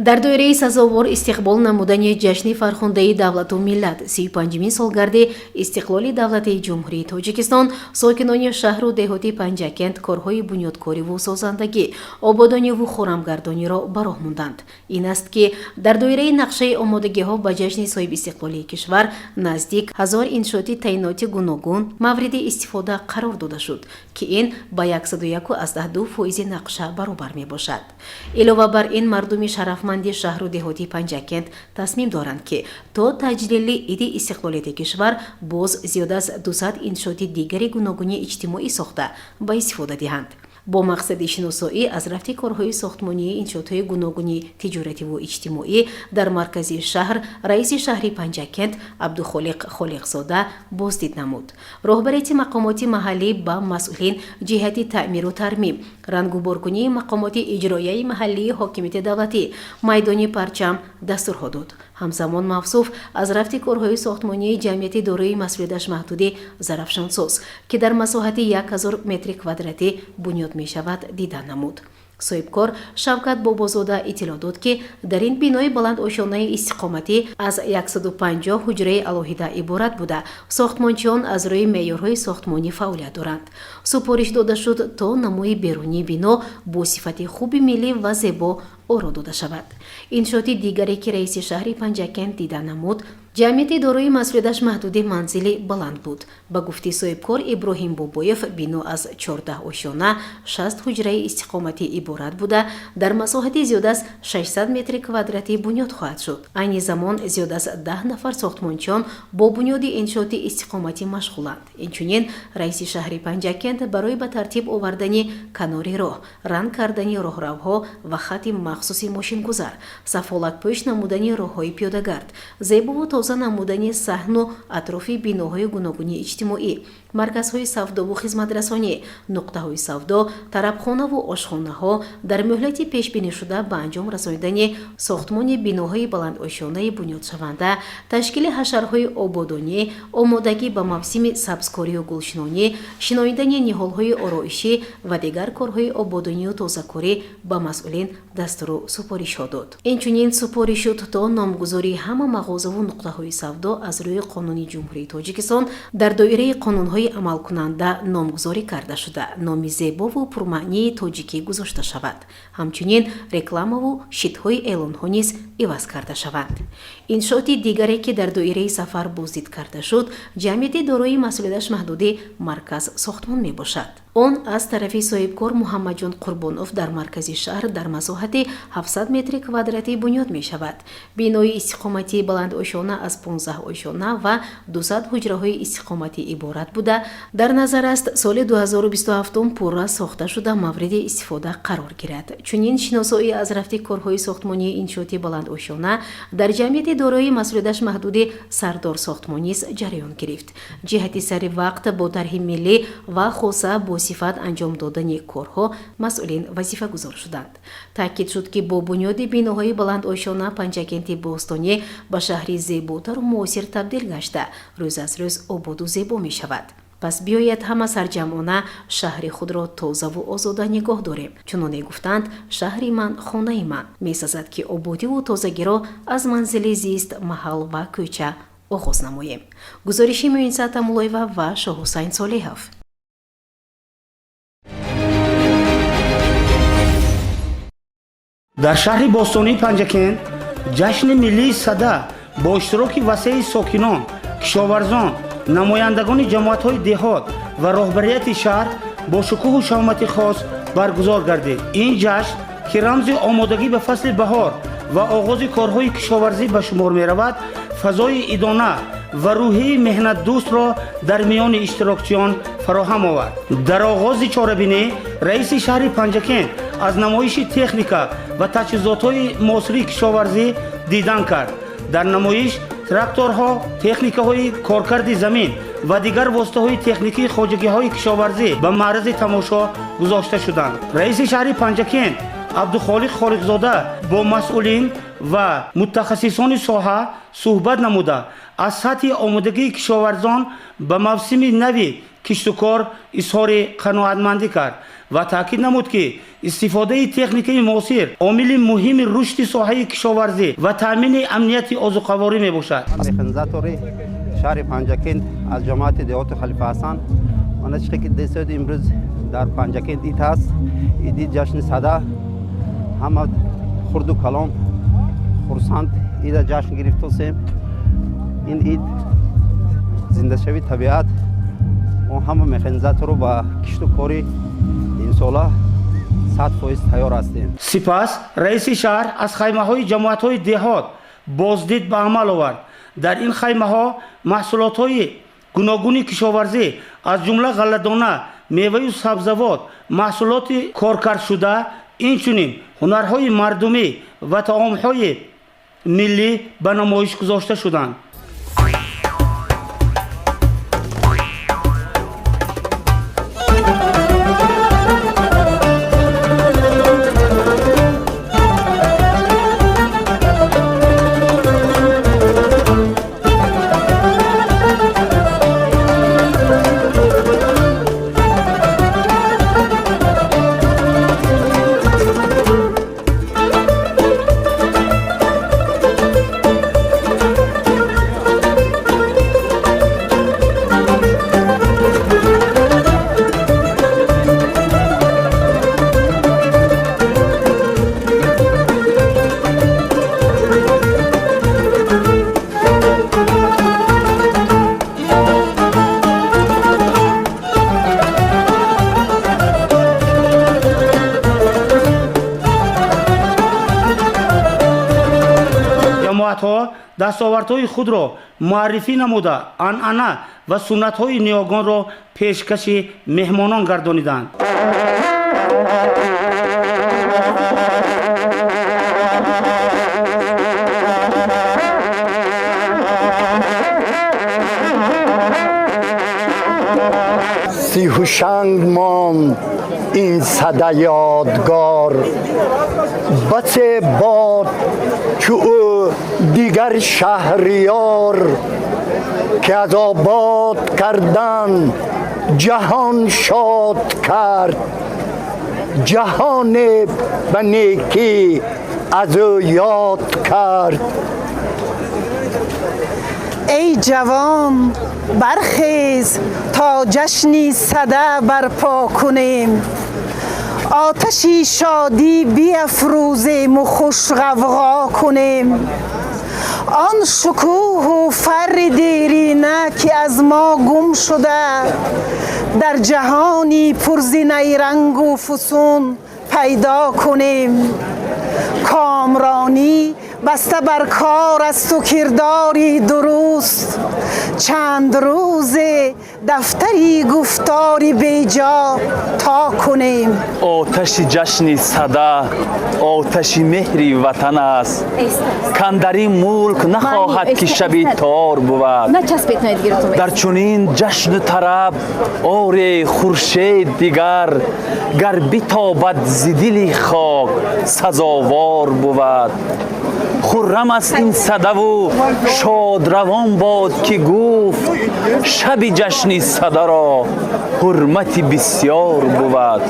дар доираи сазовор истиқбол намудани ҷашни фархондаи давлату миллат 35-мин солгарди истиқлоли давлати ҷумҳурии Тоҷикистон, сокинони шаҳру деҳоти Панҷакент корҳои бунёдкориву созандагӣ, ободониву хӯрамгардониро ба роҳ монданд. ин аст ки дар доираи нақшаи омодагиҳо ба ҷашни соҳибистиқлолии кишвар наздик 1000 иншооти таъиноти гуногун мавриди истифода қарор дода шуд, ки ин ба 101.2% нақша баробар мебошад. илова бар ин мардуми шарафманди шаҳру деҳоти Панҷакент тасмим доранд ки то таҷлили иди истиқлолияти кишвар боз зиёда аз 200 иншооти дигари гуногуни иҷтимоӣ сохта ба истифода диҳанд. бо мақсади шиносоӣ аз рафти корҳои сохтмонии иншоотҳои гуногуни тиҷоративу иҷтимоӣ дар маркази шаҳр раиси шаҳри Панҷакент Абдухолиқ Холиқзода боздид намуд. роҳбарияти мақомоти маҳаллӣ ба масъулин ҷиҳати таъмиру тармим, рангуборкунии мақомоти иҷроияи маҳаллии ҳокимияти давлатӣ, майдони парчам дастурҳо дод. ҳамзамон мавсуф аз рафти корҳои сохтмонии ҷамъияти дорои масъулияташ маҳдуди Зарафшонсоз ки дар масоҳати 1000 метри квадратӣ бунёд мешавад дида намуд. соҳибкор Шавкат Бобозода иттилоъ дод ки дар ин бинои баландошонаи истиқоматӣ аз 150 ҳуҷраи алоҳида иборат буда сохтмончиён аз рӯи меъёрҳои сохтмонӣ фаъолият доранд. супориш дода шуд то намои берунии бино бо сифати хуби миллӣ ва зебо оро дода шавад. иншооти дигаре ки раиси шаҳри Панҷакент дида намуд, ҷамъияти дорои масъулияташ маҳдуди манзили баланд буд. ба гуфти соҳибкор Иброҳим Бобоев, бино аз 14 ошона 60 ҳуҷраи истиқоматӣ иборат буда дар масоҳати зиёда аз 600 метри квадратӣ бунёд хоҳад шуд. айни замон зиёда аз 10 нафар сохтмончиён бо бунёди иншооти истиқоматӣ машғуланд. инчунин раиси шаҳри Панҷакент барои ба тартиб овардани канори роҳ, ранг кардани роҳравҳо ва хати махсуси мошингузар, сафолатпӯш намудани роҳҳои пиёдагард, зебову тоза намудани саҳну атрофи биноҳои гуногуни иҷтимоӣ, марказҳои савдову хизматрасонӣ, нуқтаҳои савдо, тарабхонаву ошхонаҳо дар муҳлати пешбинишуда ба анҷом расонидани сохтмони биноҳои баландошонаи бунёдшаванда, ташкили ҳашарҳои ободонӣ, омодагӣ ба мавсими сабзкорию гулшинонӣ, шиноидани ниҳолҳои ороишӣ ва дигар корҳои ободонию тозакорӣ ба масъулин дастуру супоришҳо дод. инчунин супориш шуд то номгузории ҳама мағозаву нуқтаҳои савдо аз рӯи Қонуни Ҷумҳурии Тоҷикистон дар доираи қонунҳои амалкунанда номгузорӣ карда шуда номи зебову пурмаънии тоҷикӣ гузошта шавад. ҳамчунин рекламаву шитҳои эълонҳо низ иваз карда шаванд. иншооти дигаре ки дар доираи сафар боздид карда шуд, ҷамъияти дорои масъулияташ маҳдуди марказ сохтмон мебошад. он аз тарафи соҳибкор Муҳаммадҷон Қурбонов дар маркази шаҳр дар масоҳати 700 метри квадратӣ бунёд мешавад. бинои истиқоматии баландошона аз 15 ошона ва 200 ҳуҷраҳои истиқоматӣ иборат буда, дар назар аст соли 2027 пурра сохта шуда мавриди истифода қарор гирад. чунин шиносоӣ аз рафти корҳои сохтмонии иншооти баландошона дар ҷамъияти дорои масъулияташ маҳдуди Сардор сохтмон низ ҷараён гирифт. ҷиҳати сари вақт бо тарҳи миллӣ ва хоса бо босифат анҷом додани корҳо масъулин вазифа гузор шуданд. таъкид шуд ки бо бунёди биноҳои баландошона панҷакенти бостонӣ ба шаҳри зеботару муосир табдил гашта рӯз аз рӯз ободу зебо мешавад. пас биёяд ҳама сарҷамъона шаҳри худро тозаву озода нигоҳ дорем. чуноне гуфтанд, шаҳри ман хонаи ман. месазад ки ободиву тозагиро аз манзили зист, маҳал ва кӯча оғоз намоем. гузориши Муинсат Амулоева ва Шоҳусайн Солеҳов. дар шаҳри бостонии Панҷакент ҷашни миллии сада бо иштироки васеи сокинон, кишоварзон, намояндагони ҷамоатҳои деҳот ва роҳбарияти шаҳр бо шукӯҳу шаҳмати хос баргузор гардид. ин ҷашн ки рамзи омодагӣ ба фасли баҳор ва оғози корҳои кишоварзӣ ба шумор меравад, фазои идона ва рӯҳии меҳнатдӯстро дар миёни иштирокчиён фароҳам овард. дар оғози чорабинӣ раиси шаҳри Панҷакент аз намоиши техника ва таҷҳизотҳои муосири кишоварзӣ дидан кард. дар намоиш тракторҳо, техникаҳои коркарди замин ва дигар воситаҳои техникии хоҷагиҳои кишоварзӣ ба маърази тамошо гузошта шуданд. раиси шаҳри Панҷакент Абдухолиқ Холиқзода бо масъулин ва мутахассисони соҳа суҳбат намуда аз сатҳи омодагии кишоварзон ба мавсими нави киштукор изҳори қаноатмандӣ кард ва таъкид намуд ки истифодаи техникаи муосир омили муҳими рушди соҳаи кишоварзӣ ва таъмини амнияти озуқаворӣ мебошад. механизатори шаҳри Панҷакент аз ҷамоати деҳоти Халифа Ҳасан мана чизе ки дестед имрӯз дар Панҷакент ид ҳаст, иди ҷашни сада ҳама хурду калон хурсанд ида ҷашн гирифтосем. ин ид зиндашавии табиат мо ҳама механизатору ба кишту кори имсола 100% тайёр ҳастем. сипас раиси шаҳр аз хаймаҳои ҷамоатҳои деҳот боздид ба амал овард. дар ин хаймаҳо маҳсулотҳои гуногуни кишоварзӣ аз ҷумла ғалладона, меваю сабзавот, маҳсулоти коркардшуда, инчунин ҳунарҳои мардумӣ ва таомҳои миллӣ ба намоиш гузошта шуданд. дастовардҳои худро муаррифӣ намуда анъана ва суннатҳои ниёгонро пешкаши меҳмонон гардониданд. سیهوشنگ ماند این صدا یادگار، بچه باد که او دیگر شهریار که از آباد کردن جهان شاد کرد، جهان به نیکی از او یاد کرد. ای جوان برخیز تا جشنی صدا برپا کنیم، آتشی شادی بیافروزیم و خوش غوغا کنیم. آن شکوه و فر دیرینه که از ما گم شده، در جهانی پرزینه رنگ و فسون پیدا کنیم. کامرانی بسته بر کار است و کرداری درست، چند روز دفتری گفتاری بیجا تا کنیم. آتش جشن صدا آتش مهری وطن است کاندر این ملک نخواهد که شبی تار بود. در چنین جشن طرب آر خورشید دیگر گر بتابد ز دل خاک سزاوار بود. خرم است این صدا و شاد روان باد که گفت شب جشن صدا را حرمت بسیار بود.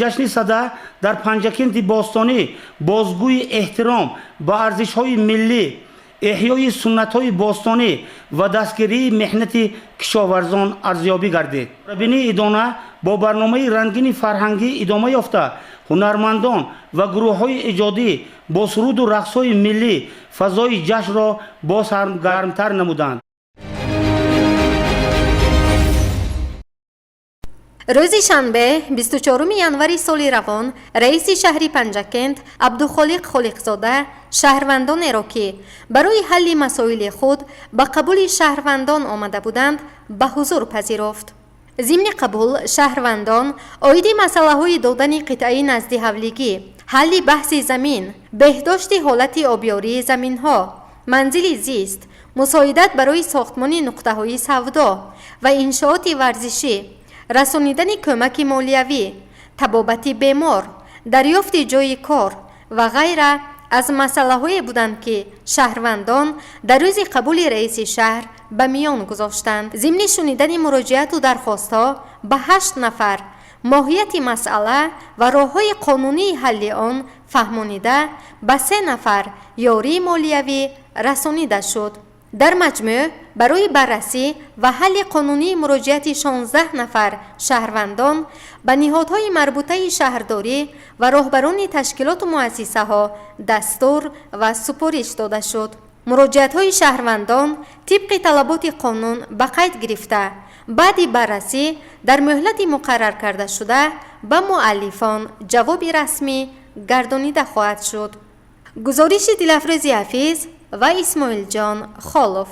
جشن صدا در پنجکند باستانی بازگوی احترام به ارزش‌های ملی، احیای سنت‌های باستانی و دستگیری محنت کشاورزان ارزیابی گردید. ربینی ادانه با برنامه رنگین فرهنگی ادامه یافته، هنرمندان و گروه‌های ایجادی با سرود و رقص‌های ملی فضای جشن را باز هم گرمتر نمودند. روز شنبه 24 январи соли равон раиси шаҳри Панҷакент Абдухолиқ Холиқзода шаҳрвандонеро ки барои ҳалли масоили худ ба қабули шаҳрвандон омада буданд ба ҳузур пазируфт. зимни қабул шаҳрвандон оиди масъалаҳои додани қитъаи наздиҳавлигӣ, ҳалли баҳси замин, беҳдошти ҳолати обёрии заминҳо, манзили зист, мусоидат барои сохтмони нуқтаҳои савдо ва иншооти варзишӣ, расонидани кӯмаки молиявӣ, табобати бемор, дарёфти ҷойи кор ва ғайра аз масъалаҳое буданд ки шаҳрвандон дар рӯзи қабули раиси шаҳр ба миён гузоштанд. зимни шунидани муроҷиату дархостҳо ба 8 нафар моҳияти масъала ва роҳҳои қонунии ҳалли он фаҳмонида ба 3 нафар ёрии молиявӣ расонида шуд. дар маҷмӯъ барои баррасӣ ва ҳалли қонунии муроҷиати 16 нафар шаҳрвандон ба ниҳодҳои марбутаи шаҳрдорӣ ва роҳбарони ташкилоту муассисаҳо дастур ва супориш дода шуд. муроҷиатҳои шаҳрвандон тибқи талаботи қонун ба қайд гирифта баъди баррасӣ дар муҳлати муқаррар кардашуда ба муаллифон ҷавоби расмӣ гардонида хоҳад шуд. гузориши Дилафрӯзи Ҳафиз و اسماعیل جان خالف.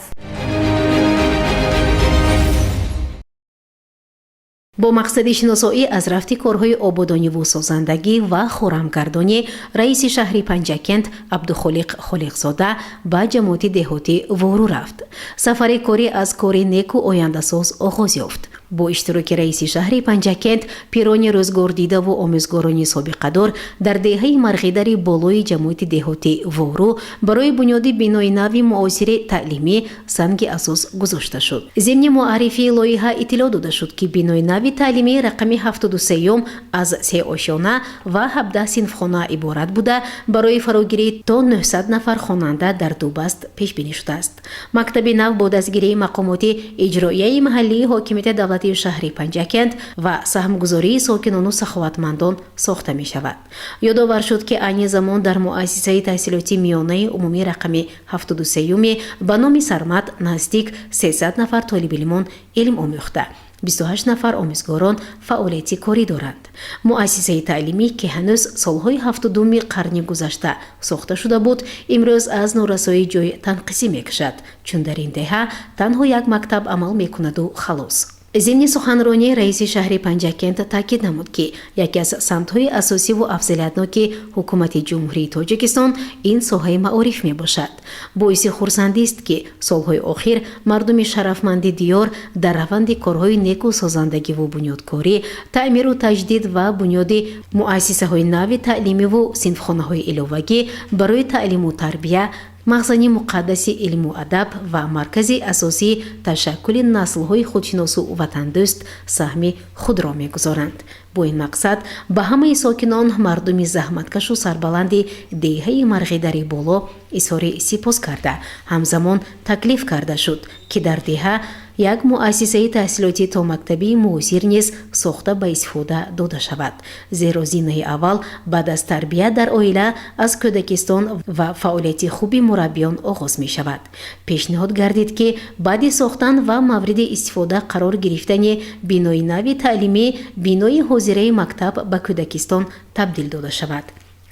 با مقصد شناسایی از رفت کارهای آبادانی و سازندگی و خرمگردانی رئیس شهر پنجکند عبدالخالق خالقزاده به جماعت دهاتی وارو رفت. سفر کاری از کار نیک و آینده‌ساز آغاز یافت. با اشتراک رئیس شهر پنجکند پیران روزگار دیده و آموزگاران سابقه دار در دهه مرغدر بالای جماعت دهاتی وارو برای بنیاد بنای نوی معاصر تعلیمی سنگ اساس گذاشته شد. ضمن معرفی لایحه اطلاع داده شد که بنای نوی تعلیمی رقم 73 از 3 آشیانه و 17 صنفخانه عبارت بوده برای فراگیری تا 900 نفر خواننده در دو بست پیش بینی شده است. مکتب نو با دستگیری مقامات اجرایی محلی حاکمیت دولتی شهر پنجکند و سهمگذاری ساکنان و سخاوتمندان ساخته می شود. یادآور شد که آن زمان در مؤسسه تحصیلاتی میانه عمومی رقم 73 به نام سرمد نزدیک 300 نفر طالب علم علم آموخته. 28 نفر آموزگاران فعالیتی کاری دارند. مؤسسه تعلیمی که هنوز سالهای 70 قرن گذشته ساخته شده بود، امروز از نورسایی جای تنقیسی میکشد، چون در این دهه تنها یک مکتب عمل میکند و خلاص. зимни суханронии раиси шаҳри Панҷакент таъкид намуд ки яке аз самтҳои асосиву афзалиятноки ҳукумати ҷумҳурии Тоҷикистон ин соҳаи маориф мебошад. боиси хурсандист ки солҳои охир мардуми шарафманди диёр дар раванди корҳои неку созандагиву бунёдкорӣ, таъмиру таҷдид ва бунёди муассисаҳои нави таълимиву синфхонаҳои иловагӣ барои таълиму тарбия, махзани муқаддаси илму адаб ва маркази асосии ташаккули наслҳои худшиносу ватандӯст саҳми худро мегузоранд. бо ин мақсад ба ҳамаи сокинон мардуми заҳматкашу сарбаланди деҳаи марғидари боло изҳори сипос карда, ҳамзамон таклиф карда шуд ки дар деҳа як муассисаи таҳсилоти томактабии муосир низ сохта ба истифода дода шавад, зеро зинаи аввал баъд аз тарбия дар оила аз кӯдакистон ва фаъолияти хуби мураббиён оғоз мешавад. пешниҳод гардид ки баъди сохтан ва мавриди истифода қарор гирифтани бинои нави таълимӣ бинои ҳозираи мактаб ба кӯдакистон табдил дода шавад.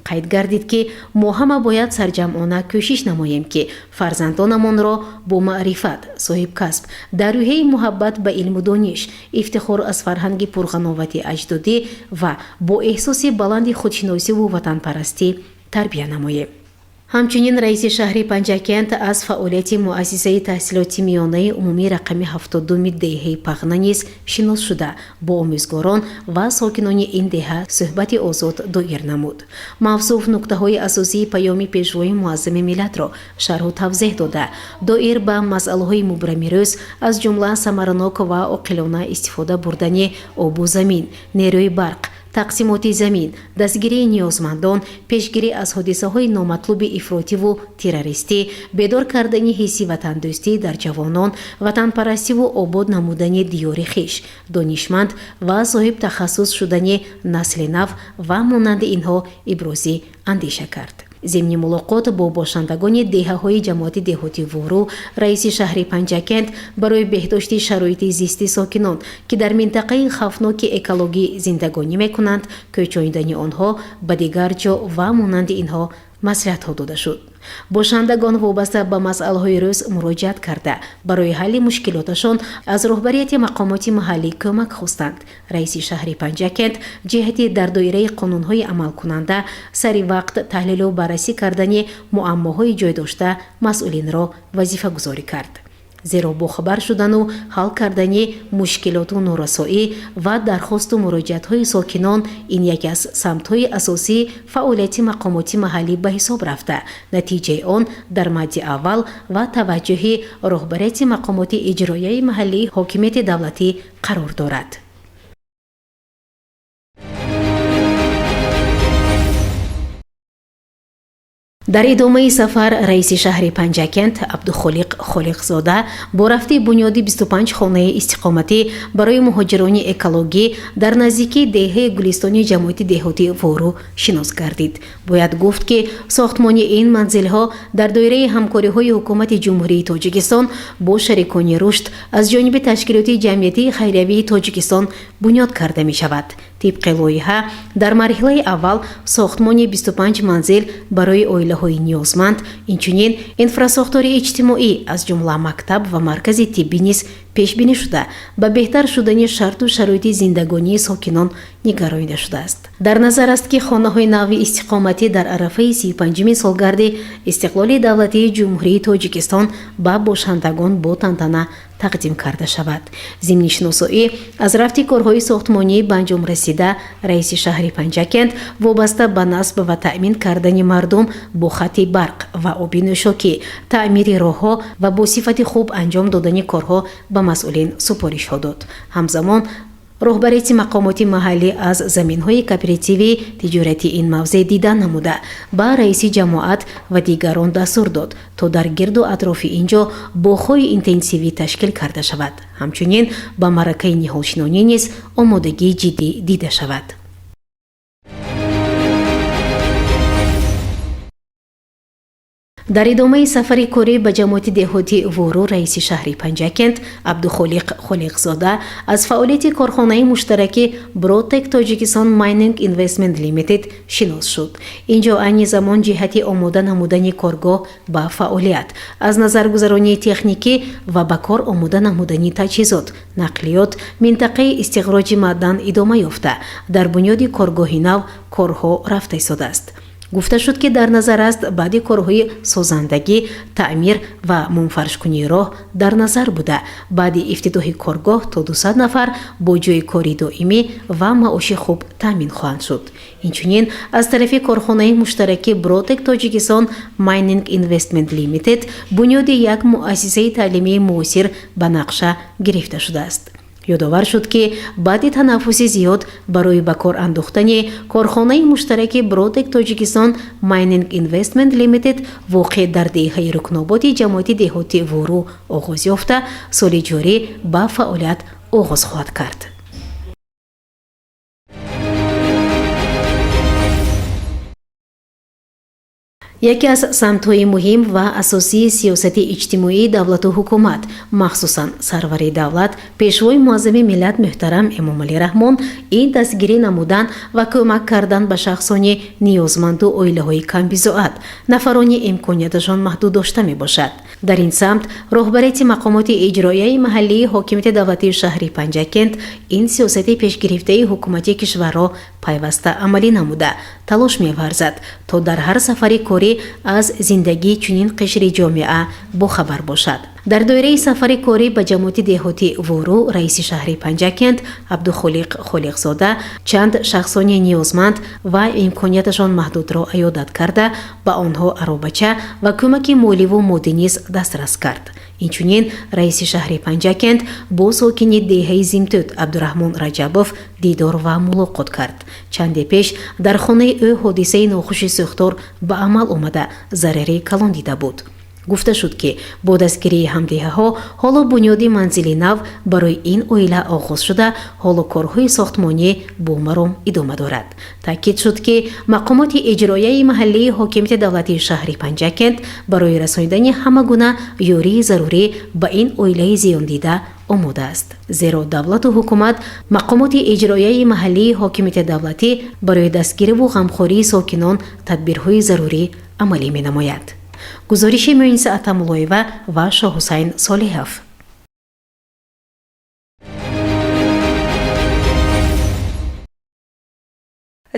қайд гардид ки мо ҳама бояд сарҷамъона кӯшиш намоем ки фарзандонамонро бо маърифат, соҳибкасб, дар рӯҳияи муҳаббат ба илму дониш, ифтихор аз фарҳанги пурғановати аҷдодӣ ва бо эҳсоси баланди худшиносиву ватанпарастӣ тарбия намоем. ҳамчунин раиси шаҳри Панҷакент аз фаъолияти муассисаи таҳсилоти миёнаи умумии рақами 72 деҳаи Пағна низ шинос шуда, бо омӯзгорон ва сокинони ин деҳа суҳбати озод доир намуд. мавсуф нуктаҳои асосии паёми пешвои муаззами миллатро шарҳу тавзеҳ дода, доир ба масъалаҳои мубрамирӯз аз ҷумла самаранок ва оқилона истифода бурдани обу замин, нерӯи барқ, тақсимоти замин, дастгирии ниёзмандон, пешгирӣ аз ҳодисаҳои номатлуби ифротиву террористӣ, бедор кардани ҳисси ватандӯстӣ дар ҷавонон, ватанпарастиву обод намудани диёри хиш, донишманд ва соҳиб тахассус шудани насли нав ва монанди инҳо ибрози андеша кард. зимни мулоқот бо бошандагони деҳаҳои ҷамоати деҳоти Вору, раиси шаҳри Панҷакент барои беҳдошти шароити зисти сокинон ки дар минтақаи хавфноки экологӣ зиндагонӣ мекунанд, кӯчонидани онҳо ба дигар ҷо ва монанди инҳо маслиҳатҳо дода шуд. бошандагон вобаста ба масъалаҳои рӯз муроҷиат карда барои ҳалли мушкилоташон аз роҳбарияти мақомоти маҳаллӣ кӯмак хостанд. раиси шаҳри Панҷакент ҷиҳати дар доираи қонунҳои амалкунанда сари вақт таҳлилу баррасӣ кардани муаммоҳои ҷойдошта масъулинро вазифагузорӣ кард. зеро бохабар шудану ҳал кардани мушкилоту норасоӣ ва дархосту муроҷиатҳои сокинон ин яке аз самтҳои асосии фаъолияти мақомоти маҳаллӣ ба ҳисоб рафта, натиҷаи он дар мадди аввал ва таваҷҷӯҳи роҳбарияти мақомоти иҷроияи маҳаллии ҳокимияти давлатӣ қарор дорад. дар идомаи сафар раиси шаҳри Панҷакент Абдухолиқ Холиқзода бо рафти бунёди 25 хонаи истиқоматӣ барои муҳоҷирони экологӣ дар наздикии деҳаи гулистони ҷамоати деҳоти Вору шинос гардид. бояд гуфт ки сохтмони ин манзилҳо дар доираи ҳамкориҳои ҳукумати ҷумҳурии Тоҷикистон бо шарикони рушд аз ҷониби ташкилоти ҷамъиятии хайриявии Тоҷикистон бунёд карда мешавад. тибқи лоиҳа дар марҳилаи аввал сохтмони 25 манзил барои оилаҳои ниёзманд, инчунин инфрасохтори иҷтимоӣ аз ҷумла мактаб ва маркази тиббӣ низ пешбинӣ шуда ба беҳтар шудани шарту шароити зиндагонии сокинон нигаронида шудааст. дар назар аст ки хонаҳои нави истиқоматӣ дар арафаи 35-уми солгарди истиқлоли давлатии ҷумҳурии Тоҷикистон ба бошандагон бо тантана тақдим карда шавад. зимни шиносоӣ аз рафти корҳои сохтмонӣ ба анҷом расида раиси шаҳри Панҷакент вобаста ба насб ва таъмин кардани мардум бо хати барқ ва оби нӯшокӣ, таъмири роҳҳо ва бо сифати хуб анҷом додани корҳо ба масъулин супоришҳо дод. ҳамзамон роҳбарияти мақомоти маҳаллӣ аз заминҳои кооперативии тиҷорати ин мавзеъ дидан намуда ба раиси ҷамоат ва дигарон дастур дод то дар гирду атрофи ин ҷо боғҳои интенсивӣ ташкил карда шавад. ҳамчунин ба маъракаи ниҳолшинонӣ низ омодагии ҷиддӣ дида шавад. дар идомаи сафари корӣ ба ҷамоати деҳотӣ вору раиси шаҳри панҷакент абдухолиқ холиқзода аз фаъолияти корхонаи муштараки Brotec Tajikistan Mining Investment Limited шинос шуд. инҷо айни замон ҷиҳати омода намудани коргоҳ ба фаъолият, аз назаргузаронии техникӣ ва ба кор омода намудани таҷҳизот, нақлиёт, минтақаи истихроҷи маъдан идома ёфта, дар бунёди коргоҳи нав корҳо рафта истодааст. гуфта шуд ки дар назар аст баъди корҳои созандагӣ, таъмир ва мунфаршкунии роҳ дар назар буда, баъди ифтитоҳи коргоҳ то 200 нафар бо ҷойи кори доимӣ ва маоши хуб таъмин хоҳанд шуд. инчунин аз тарафи корхонаи муштараки Brotec Tajikistan Mining Investment Limited бунёди як муассисаи таълимии муосир ба нақша гирифта шудааст. ёдовар шуд ки баъди танаффуси зиёд барои ба кор андохтани корхонаи муштараки Brotec Tajikistan Mining Investment Limited воқеъ дар деҳаи рукноботи ҷамоати деҳотӣ вору оғоз ёфта, соли ҷорӣ ба фаъолият оғоз хоҳад кард. яке аз самтҳои муҳим ва асосии сиёсати иҷтимоии давлату ҳукумат, махсусан сарвари давлат, пешвои муаззами миллат муҳтарам Эмомалӣ Раҳмон ин дастгирӣ намудан ва кӯмак кардан ба шахсони ниёзманду оилаҳои камбизоат, нафарони имконияташон маҳдуд дошта мебошад. дар ин самт роҳбарияти мақомоти иҷроияи маҳаллии ҳокимияти давлатии шаҳри Панҷакент ин сиёсати пешгирифтаи ҳукуматии кишварро пайваста амалӣ намуда талош меварзад то дар ҳар сафари корӣ аз зиндагии чунин қишри ҷомеа бохабар бошад. дар доираи сафари корӣ ба ҷамоати деҳотӣ вору раиси шаҳри Панҷакент Абдухолиқ Холиқзода чанд шахсони ниёзманд ва имконияташон маҳдудро аёдат карда ба онҳо аробача ва кӯмаки моливу моддӣ низ дастрас кард. инчунин раиси шаҳри Панҷакент бо сокини деҳаи Зимтӯт Абдураҳмон Раҷабов дидор ва мулоқот кард. чанде пеш дар хонаи ӯ ҳодисаи нохуши сӯхтор ба амал омада зарари калон дида буд. гуфта шуд ки бо дастгирии ҳамдиҳаҳо ҳоло бунёди манзили нав барои ин оила оғоз шуда, ҳоло корҳои сохтмонӣ бо маром идома дорад. таъкид шуд ки мақомоти иҷроияи маҳаллии ҳокимияти давлатии шаҳри Панҷакент барои расонидани ҳама гуна ёрии зарурӣ ба ин оилаи зиёндида омода аст. зеро давлату ҳукумат мақомоти иҷроияи маҳаллии ҳокимияти давлатӣ барои дастгириву ғамхории сокинон тадбирҳои зарурӣ амалӣ менамояд. гузориши Муиниса Атамуллоева ва Шоҳусайн Солиҳов.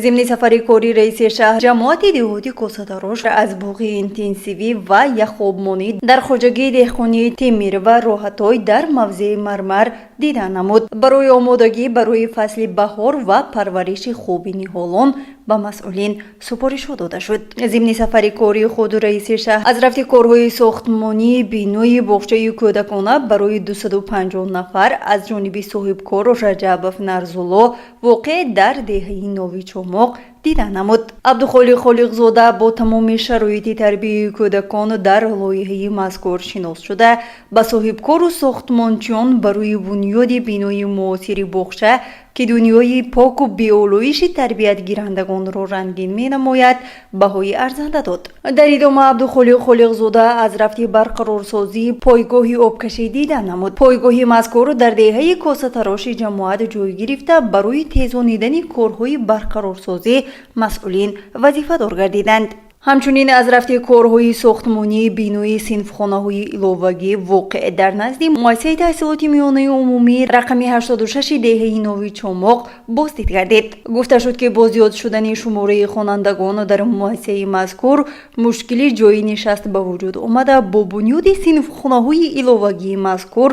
зимни сафари кори раиси шаҳр ҷамоати деҳоти Косатарош аз буғи интенсивӣ ва яхобмонӣ дар хоҷагии деҳқонии Темир ва Роҳатой дар мавзеи Мармар дидан намуд. барои омодагӣ барои фасли баҳор ва парвариши хуби ниҳолон ба масъулин супоришҳо дода шуд. зимни сафари кори худ раиси шаҳр аз рафти корҳои сохтмонӣ бинои боғчаи кӯдакона барои 250 нафар аз ҷониби соҳибкор Раҷабов Нарзулло воқеъ дар деҳаи Нови Чомоқ дида намуд. Абдухолиқ Холиқзода бо тамоми шароити тарбияи кӯдакон дар лоиҳаи мазкур шинос шуда, ба соҳибкору сохтмончиён барои бунёди бинои муосири боғча ки дунёи поку биолоиши тарбиятгирандагонро рангин менамояд, баҳои арзанда дод. дар идома Абдухолиқ Холиқзода аз рафти барқарорсозии пойгоҳи обкашӣ дида намуд. пойгоҳи мазкур дар деҳаи Косатароши ҷамоат ҷой гирифта барои тезонидани корҳои барқарорсозӣ масъулин вазифадор гардиданд. ҳамчунин аз рафти корҳои сохтмонии бинои синфхонаҳои иловагӣ воқеъ дар назди муассисаи таҳсилоти миёнаи умумӣ рақами 86 деҳаи Нови Чомоқ боздид гардид. гуфта шуд ки бо зиёд шудани шумораи хонандагон дар муассисаи мазкур мушкили ҷойи нишаст ба вуҷуд омада, бо бунёди синфхонаҳои иловагии мазкур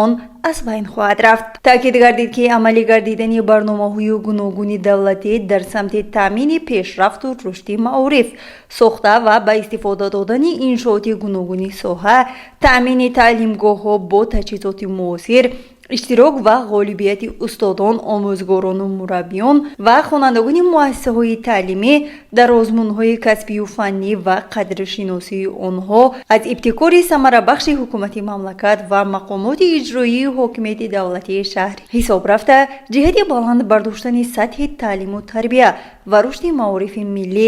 он аз байн хоҳад рафт. таъкид гардид ки амалӣ гардидани барномаҳои гуногуни давлатӣ дар самти таъмини пешрафту рушди маориф, сохта ва ба истифода додани иншооти гуногуни соҳа, таъмини таълимгоҳҳо бо таҷҳизоти муосир, иштирок ва ғолибияти устодон, омӯзгорону мураббиён ва хонандагони муассисаҳои таълимӣ дар озмунҳои касбию фаннӣ ва қадршиносии онҳо аз ибтикори самарабахши ҳукумати мамлакат ва мақомоти иҷроии ҳокимияти давлатии шаҳр ҳисоб рафта, ҷиҳати баланд бардоштани сатҳи таълиму тарбия ва рушди маорифи миллӣ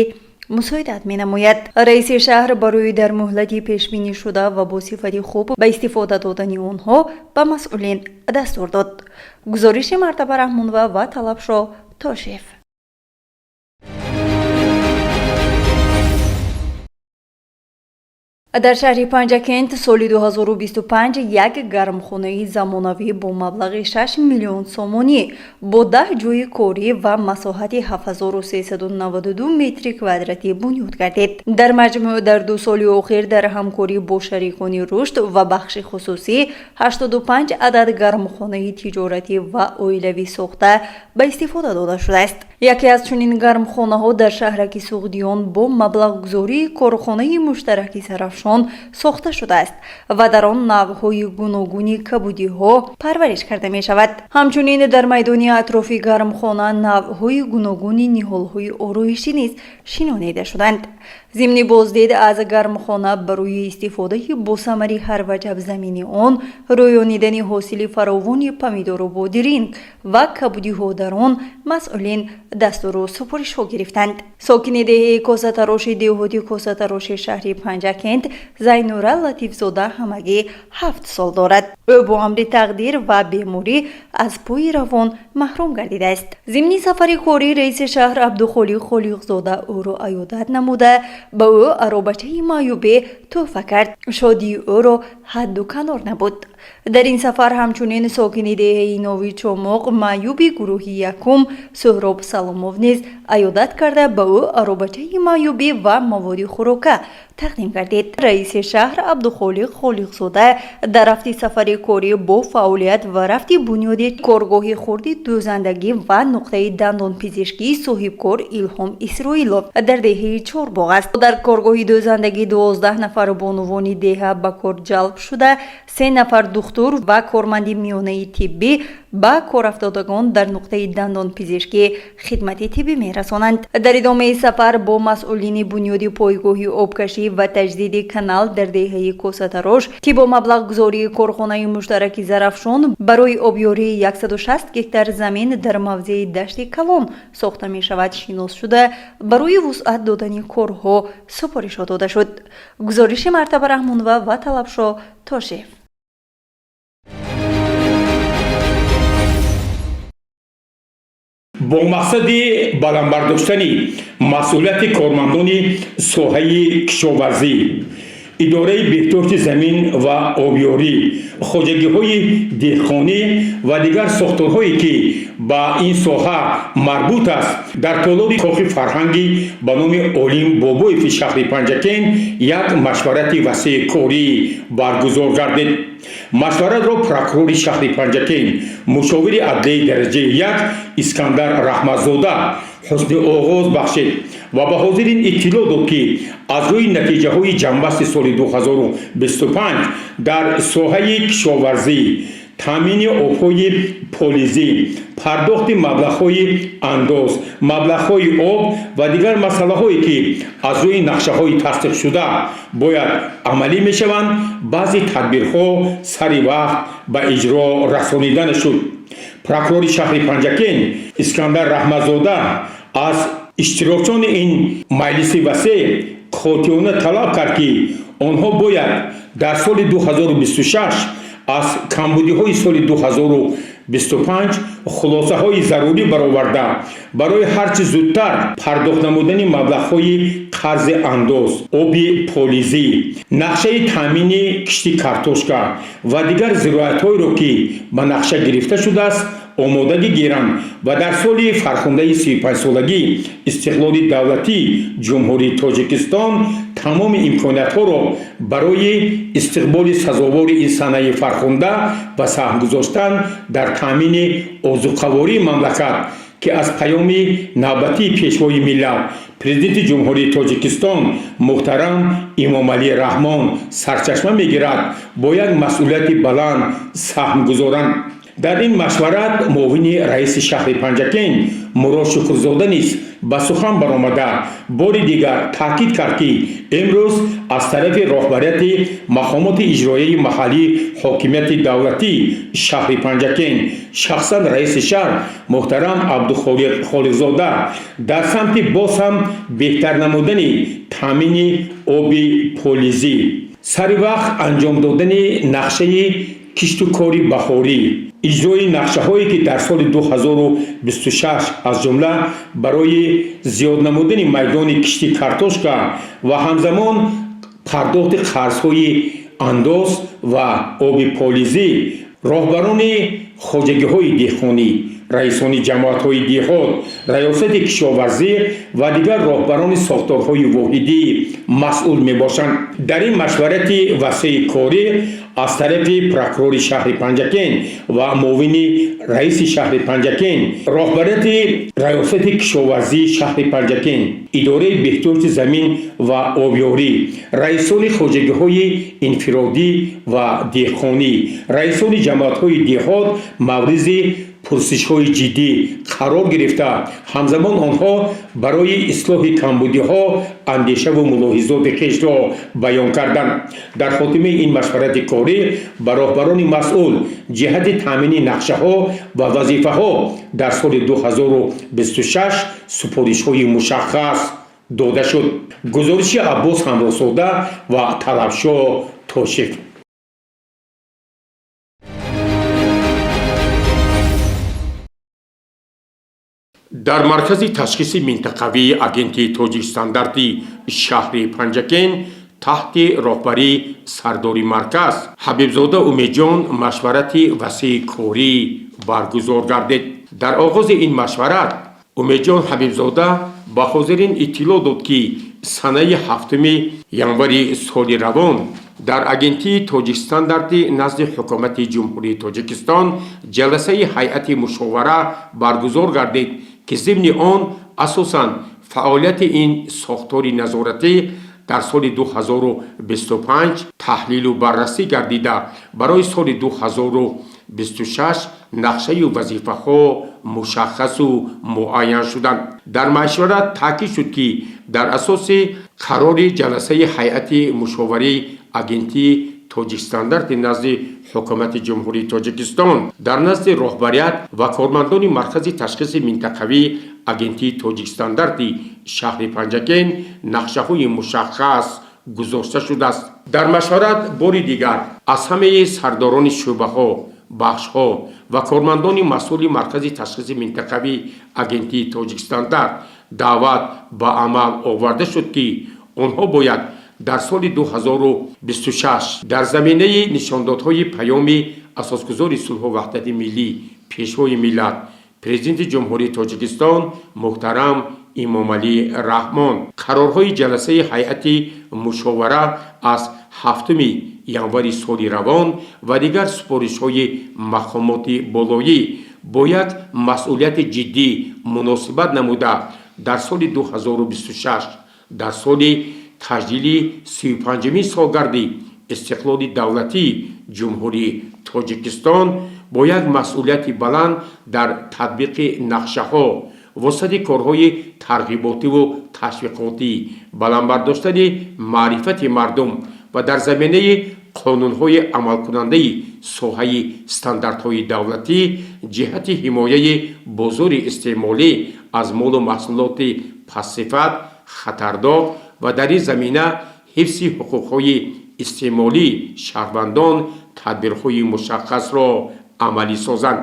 مساعدت می نماید. رئیس شهر برای در مهلتی پیش بینی شده و با صفت خوب به استفاده دادن آنها به مسئولین دستور داد. گزارش مرتبه رحمان و طلبشو توشیف. در شهر پنجکент سال 2025 یک گرمخانه زمانوی با مبلغ 6 میلیون سومانی با 10 جای کاری و مساحت 7392 متر کوادراتی بنیاد گردید. در مجموع در 2 سال اخیر در همکاری با شریکان رشد و بخش خصوصی 85 عدد گرمخانه تجارتی و عائلوی ساخته به استفاده داده شده است. یکی از چنین گرمخانه ها در شهرک سوغدیان با مبلغ گذاری کارخانه مشترکی سرافشان ساخته شده است و در آن نوع‌های گوناگونی کبودی ها پرورش کرده می شود. همچنین در میدان اطراف گرمخانه نوع‌های گوناگونی نهال‌های آرایشی نیز شناخته شدند. ضمن بازدید از گرمخانه برای استفاده با ثمر هر وجب زمینی آن رویانیدن حاصل فراوان پمیدار و بادرینگ و کبودی ها در آن مسئولین دستور و سپارش ها گرفتند. ساکن دهه کوسه‌تراش دهاتی کوسه‌تراش شهر پنجکent زینورا لطیف زاده همگی 7 سال دارد. او با امر تقدیر و بیماری از پای روان محروم گردیده است. ضمن سفر کاری رئیس شهر عبدالخالق خالقزاده او را عیادت نموده به او عروبچه معیوبه تحفه کرد. شادی او را حد و کنار نبود. در این سفر همچنین ساکن دهه نوی چماق معیوبی گروهی یکم سهراب سلاموف نیز عیادت کرده به او عروبچه معیوبی و مواد خوراکه تقدیم گردید. رئیس شهر عبدالخالق خالقزاده در رفت سفر کاری با فعالیت و رفت بنیاد کارگاه خرد دوزندگی و نقطه دندان پزشکی صاحبکار ایلهام اسرائیلوف در دهه چهارباغ است. در کارگاه دوزندگی 12 نفر بانوان دهه به کار جلب شده، 3 نفر دکتر و کارمند میانه طبی با کار افتادگان در نقطه دندان پزشکی خدمت طبی می رسانند. در ادامه سفر با مسئولین بنیاد پایگاه آبکشی و تجدید کانال در دهه کوسه‌تراش که با مبلغ گذاری کارخانه مشترک زرافشان برای آبیاری 160 هکتار زمین در موضع دشت کلان ساخته می شود شناس شده، برای وسعت دادن کارها سپارش داده شد. گزارش مرتبه رحمان و طلبشو توشیف. با مقصد بلندبرداشتن مسئولیت کارمندان ساحه کشاورزی، اداره بهداشت زمین و آبیاری، خواجگی‌های دهقانی و دیگر ساختارهایی که با این ساحه مربوط است در تالاب کاخ فرهنگی به نام عالم بابایف شهر پنجکent یک مشورت وسیع کاری برگزار گردید. مشورت را پروکورور شهر پنجکent مشاور عدلیه درجه 1 اسکندر رحمتزاده حسن آغاز بخشید و به حاضرین اطلاع داد که از روی نتیجه های جنبست سال 2025 در ساحه کشاورزی، تامین آب‌های پالیزی، پرداخت مبلغ‌های انداز، مبلغ‌های آب و دیگر مسائلی که از روی نقشه‌های تصدیق شده باید عملی می‌شوند، بعضی تدبیرها سری وقت به اجرا رسانیدن شد. پروکورور شهر پنجکent اسکندر رحمتزاده از اشتراکچیان این مجلس وسیع قاطعانه طلب کرد که آنها باید در سال 2026 از کمبودی‌های سال 2025 خلاصه های ضروری برآورده برای هرچه زودتر پرداخت نمودن مبلغ‌های قرض انداز، آب پالیزی، نقشه تامین کشتی کارتوشکا و دیگر زراعت‌هایی را که به نقشه گرفته شده است آمادگی گیرند و در سال فرخنده 35 سالگی استقلال دولتی جمهوری تاجیکستان تمام امکانیت‌ها را برای استقبال سزاوار این صنایع فرخنده و سهم گذاشتن در تامین آذوقه‌واری مملکت که از پیام نوبتی پیشوای ملت پرزیدنت جمهوری تاجیکستان محترم امامعلی رحمان سرچشمه میگیرد با یک مسئولیت بلند سهم گذارند. дар ин машварат муовини раиси шаҳри Панҷакент Мурод Шукрзода низ ба сухан баромада бори дигар таъкид кард ки имрӯз аз тарафи роҳбарияти мақомоти иҷроияи маҳаллии ҳокимияти давлатии шаҳри Панҷакент шахсан раиси шаҳр муҳтарам Абдухолиқ Холиқзода дар самти боз ҳам беҳтар намудани таъмини оби полизӣ сари вақт анҷом додани нақшаи киштукори баҳорӣ иҷрои нақшаҳое ки дар соли 2026 аз ҷумла барои зиёд намудани майдони кишти картошка ва ҳамзамон пардохти қарзҳои андоз ва оби полизӣ роҳбарони хоҷагиҳои деҳқонӣ раисони ҷамоатҳои деҳот раёсати кишоварзӣ ва дигар роҳбарони сохторҳои воҳидӣ масъул мебошанд. дар ин машварати васеъи корӣ аз тарафи прокурори шаҳри Панҷакент ва муовини раиси шаҳри Панҷакент роҳбарияти раёсати кишоварзии шаҳри Панҷакент идораи беҳтиёҷи замин ва обёрӣ раисони хоҷагиҳои инфиродӣ ва деҳқонӣ раисони ҷамоатҳои деҳот мавризи пурсишҳои ҷиддӣ қарор гирифта ҳамзамон онҳо барои ислоҳи камбудиҳо андешаву мулоҳизоти хешро баён карданд. дар хотимаи ин машварати корӣ ба роҳбарони масъул ҷиҳати таъмини нақшаҳо ва вазифаҳо дар соли 2026 супоришҳои мушаххас дода шуд. гузориши Аббос Ҳамросода ва Талабшоҳ Тошиф. дар маркази ташхиси минтақавии агентии тоҷикстандарти шаҳри Панҷакент таҳти роҳбарии сардори марказ Ҳабибзода Умедҷон машварати васеъи корӣ баргузор гардид. дар оғози ин машварат Умедҷон Ҳабибзода ба ҳозирин иттилоъ дод ки санаи 7 январи соли равон дар агентии тоҷикстандарти назди ҳукумати ҷумҳурии Тоҷикистон ҷаласаи ҳайати мушовара баргузор гардид ки зимни он асосан фаъолияти ин сохтори назоратӣ дар соли 2025 таҳлилу баррасӣ гардида барои соли 2026 нақшаю вазифаҳо мушаххасу муайян шуданд. дар машварат таъкид шуд ки дар асоси қарори ҷаласаи ҳайати мушоварии агентии тоҷикстандарти назди ҳукумати ҷумҳурии Тоҷикистон дар назди роҳбарият ва кормандони маркази ташхиси минтақавии агентии тоҷикстандарти шаҳри Панҷакент нақшаҳои мушаххас гузошта шудааст. дар машварат бори дигар аз ҳамаи сардорони шӯъбаҳо бахшҳо ва кормандони масъули маркази ташхиси минтақавии агентии тоҷикстандарт даъват ба амал оварда шуд ки онҳо бояд дар соли 2026 дар заминаи нишондодҳои паёми асосгузори сулҳу ваҳдати миллӣ пешвои миллат президенти ҷумҳурии Тоҷикистон муҳтарам Имомалӣ Раҳмон қарорҳои ҷаласаи ҳайати мушовара аз 7 январи соли равон ва дигар супоришҳои мақомоти болоӣ бо як масъулияти ҷиддӣ муносибат намуда дар соли 2026 дар соли таҷдили 35 солгарди истиқлоли давлатии ҷумҳурии Тоҷикистон бо як масъулияти баланд дар татбиқи нақшаҳо воситаи корҳои тарғиботиву ташвиқотӣ баландбардоштани маърифати мардум ва дар заминаи қонунҳои амалкунандаи соҳаи стандартҳои давлатӣ ҷиҳати ҳимояи бозори истеъмолӣ аз молу маҳсулоти пастсифат хатардор ва дар ин замина ҳифзи ҳуқуқҳои истеъмолии шаҳрвандон тадбирҳои мушаххасро амалӣ созанд.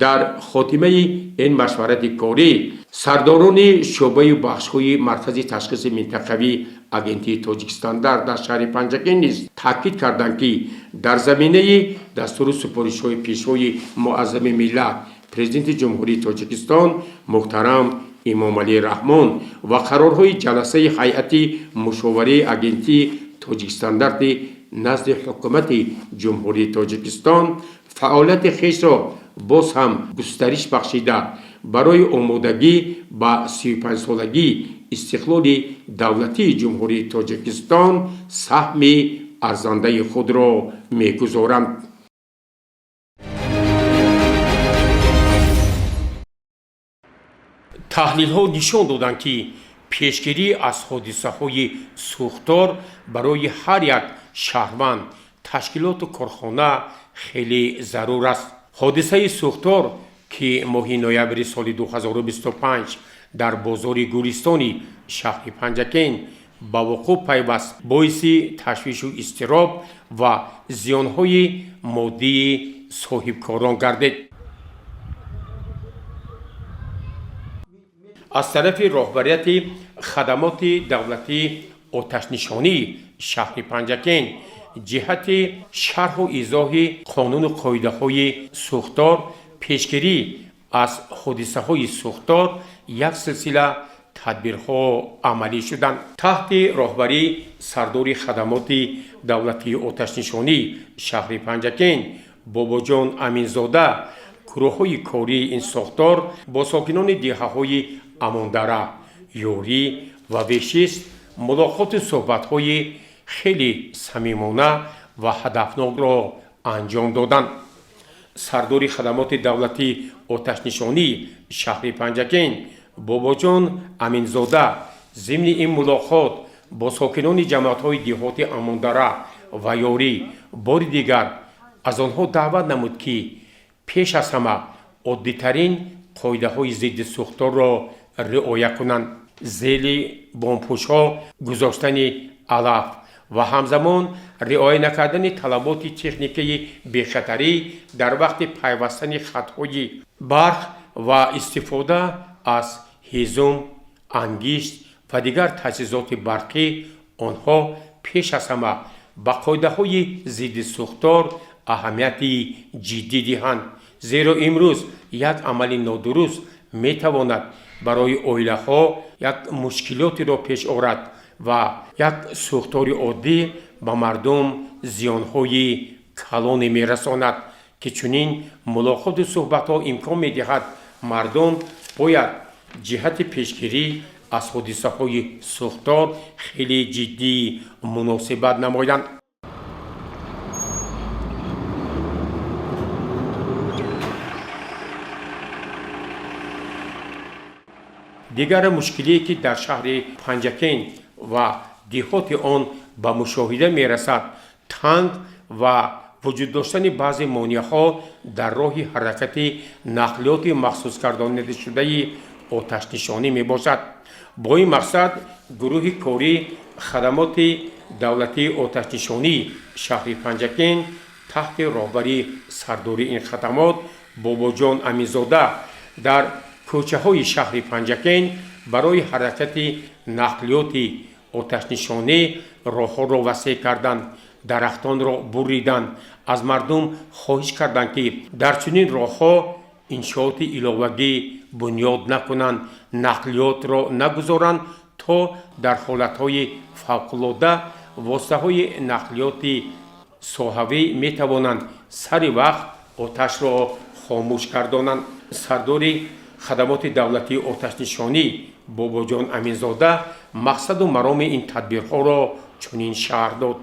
дар хотимаи ин машварати корӣ сардорони шӯъбаи бахшҳои маркази ташхиси минтақавии агентии тоҷикстандарт дар шаҳри Панҷакент низ таъкид карданд ки дар заминаи дастури супоришҳои пешвои муаззами миллат президенти ҷумҳурии Тоҷикистон муҳтарам Имомалӣ Раҳмон ва қарорҳои ҷаласаи ҳайати мушоварии агентии тоҷикстандарти назди ҳукумати ҷумҳурии Тоҷикистон фаъолияти хешро боз ҳам густариш бахшида барои омодагӣ ба 35-солагии истиқлоли давлатии ҷумҳурии Тоҷикистон саҳми арзандаи худро мегузоранд. таҳлилҳо нишон доданд ки пешгирӣ аз ҳодисаҳои сӯхтор барои ҳар як шаҳрванд ташкилоту корхона хеле зарур аст. ҳодисаи сӯхтор ки моҳи ноябри соли 2025 дар бозори гӯлистони шаҳри Панҷакент ба вуқӯъ пайваст боиси ташвишу изтироб ва зиёнҳои моддии соҳибкорон гардид. аз тарафи роҳбарияти хадамоти давлатии оташнишонии шаҳри Панҷакент ҷиҳати шарҳу изоҳи қонуну қоидаҳои сӯхтор, пешгирӣ аз ҳодисаҳои сӯхтор як силсила тадбирҳо амалӣ шуданд. таҳти роҳбарии сардори хадамоти давлатии оташнишонии шаҳри Панҷакент Бобоҷон Аминзода гурӯҳҳои кории ин сохтор бо сокинони диҳаҳои Амондара, Ёрӣ ва Вешист мулоқоту суҳбатҳои хеле самимона ва ҳадафнокро анҷом доданд. сардори хадамоти давлатии оташнишонии шаҳри Панҷакент Бобоҷон Аминзода зимни ин мулоқот бо сокинони ҷамъиятҳои диҳоти Амондара ва Ёрӣ бори дигар аз онҳо даъват намуд ки пеш аз ҳама оддитарин қоидаҳои зидди сӯхторро риоя кунанд. зели бомпӯшҳо гузоштани алаф ва ҳамзамон риоя накардани талаботи техникаи бехатарӣ дар вақти пайвастани хатҳои барқ ва истифода аз ҳизум, ангишт ва дигар таҷҳизоти барқӣ онҳо пеш аз ҳама ба қоидаҳои зидди сӯхтор аҳамияти ҷиддӣ диҳанд, зеро имрӯз як амали нодуруст метавонад барои оилаҳо як мушкилотеро пеш орад ва як сӯхтори оддӣ ба мардум зиёнҳои калоне мерасонад ки чунин мулоқоту суҳбатҳо имкон медиҳад мардум бояд ҷиҳати пешгирӣ аз ҳодисаҳои сӯхтор хеле ҷиддӣ муносибат намоянд. дигар мушкилие ки дар шаҳри Панҷакент ва диҳоти он ба мушоҳида мерасад танг ва вуҷуд доштани баъзе монеаҳо дар роҳи ҳаракати нақлиёти махсускардонидашудаи оташнишонӣ мебошад. бо ин мақсад гурӯҳи кории хадамоти давлатии оташнишонии шаҳри Панҷакент таҳти роҳбарии сардори ин хадамот Бобоҷон Аминзода дар кӯчаҳои шаҳри Панҷакент барои ҳаракати нақлиёти оташнишонӣ роҳҳоро васеъ карданд, дарахтонро буриданд. аз мардум хоҳиш карданд ки дар чунин роҳҳо иншооти иловагӣ бунёд накунанд, нақлиётро нагузоранд, то дар ҳолатҳои фавқулода воситаҳои нақлиёти соҳавӣ метавонанд сари вақт оташро хомӯш гардонанд. сардори хадамоти давлатии оташнишонӣ Бобоҷон Аминзода мақсаду мароми ин тадбирҳоро чунин шарҳ дод.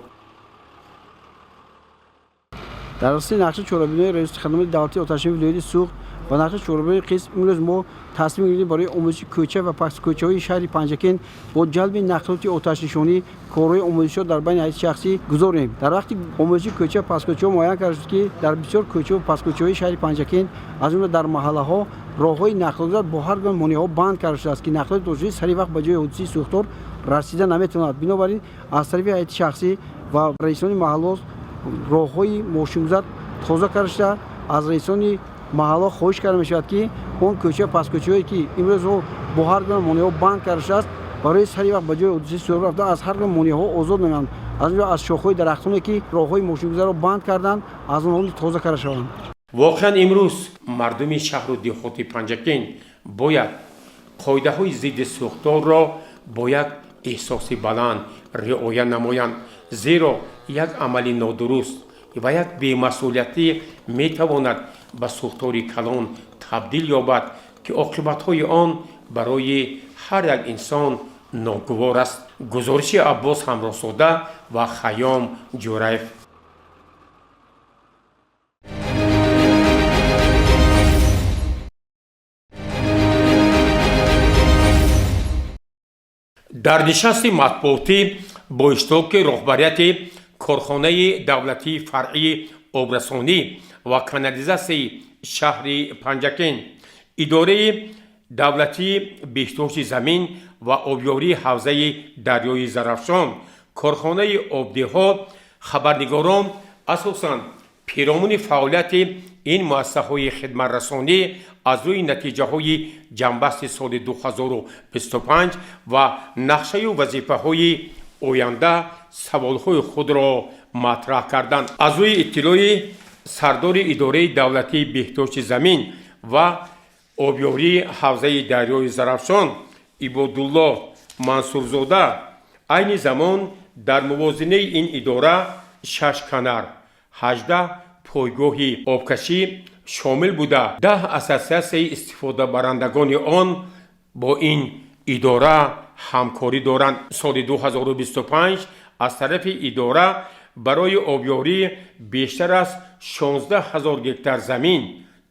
дар раси нақши чорабинои раиси хадамоти давлатии оташнишонии вилояти Суғд ва нақши чорабинои қисм имрӯз мо тасмим гирифтем барои омӯзиши кӯча ва паскӯчаҳои шаҳри Панҷакент бо ҷалби нақлиёти оташнишонӣ корҳои омӯзишро дар байни ҳайати шахсӣ гузорем. дар вақти омӯзиши кӯча паскӯчаҳо муайян карда шуд ки дар бисёр кӯчаҳо паскӯчаҳои шаҳри Панҷакент аз ҷумла дар маҳаллаҳо роҳҳои нақлиёт бо ҳар гуна монеаҳо банд карда шудааст ки нақлиёти оташнишонӣ сари вақт ба ҷои ҳодисаи сӯхтор расида наметавонад. бинобар ин аз тарафи ҳайати шахсӣ ва раисони маҳалло роҳҳои мошингузар тоза карда шуда аз раисони маҳалло хоҳиш карда мешавад ки он кӯча паскӯчаҳое ки имрӯзҳо бо ҳар гуна монеаҳо банд карда шудааст барои сари вақт ба ҷои ҳодисаи сӯхтор рафта аз ҳар гуна монеаҳо озод мемонанд, аз ҷумла аз шохҳои дарахтоне ки роҳҳои мошингузарро банд карданд аз онҳо тоза карда шаванд. воқеан имрӯз мардуми шаҳру диҳоти Панҷакент бояд қоидаҳои зидди сӯхторро бо як эҳсоси баланд риоя намоянд, зеро як амали нодуруст ва як бемасъулиятӣ метавонад ба сӯхтори калон табдил ёбад ки оқибатҳои он барои ҳар як инсон ногувор аст. гузориши Аббос Ҳамроҳзода ва Хаём Ҷураев. дар нишасти матбуотӣ бо иштироки роҳбарияти корхонаи давлатии фаръии обрасонӣ ва канализасияи шаҳри Панҷакен, идораи давлатии беҳдошти замин ва обёрии ҳавзаи дарёи Зарафшон, корхонаи обдиҳо, хабарнигорон асосан пиромони фаъолияти ин муассисаҳои хидматрасонӣ аз рӯи натиҷаҳои ҷамъбасти соли 2025 ва нақшаю вазифаҳои оянда саволҳои худро матраҳ карданд. аз рӯи иттилои сардори идораи давлатии беҳдошти замин ва обёрии ҳавзаи дарёи Зарафшон Ибодулло Мансурзода, айни замон дар мувозинаи ин идора 6 канал, 18 пойгоҳи обкашӣ шомил буда 10 ассотсиатсияи истифодабарандагони он бо ин идора ҳамкорӣ доранд. соли 2025 аз тарафи идора барои обёрӣ бештар аз 16 000 гектар замин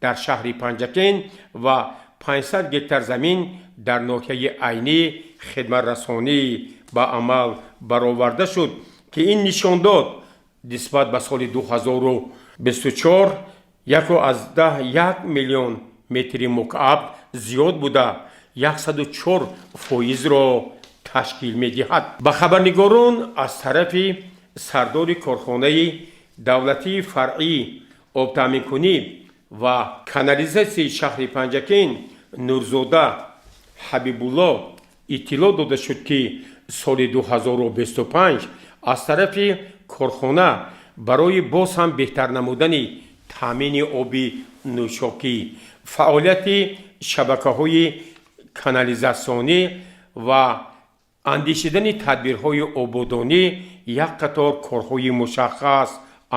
дар шаҳри Панҷакен ва 500 гектар замин дар ноҳияи айнӣ хидматрасонӣ ба амал бароварда шуд, ки ин нишон дод нисбат ба соли 2024 1 миллион метри мукъаб зиёд буда 104%-ро ташкил медиҳад. ба хабарнигорон аз тарафи сардори корхонаи давлатии фаръии обтаъминкунӣ ва канализасияи шаҳри Панҷакен Нурзода Ҳабибулло иттилоъ дода шуд, ки соли 2025 аз тарафи корхона барои боз ҳам беҳтар намудани таъмини оби нӯшокӣ, фаъолияти шабакаҳои канализасионӣ ва андешидани тадбирҳои ободонӣ як қатор корҳои мушаххас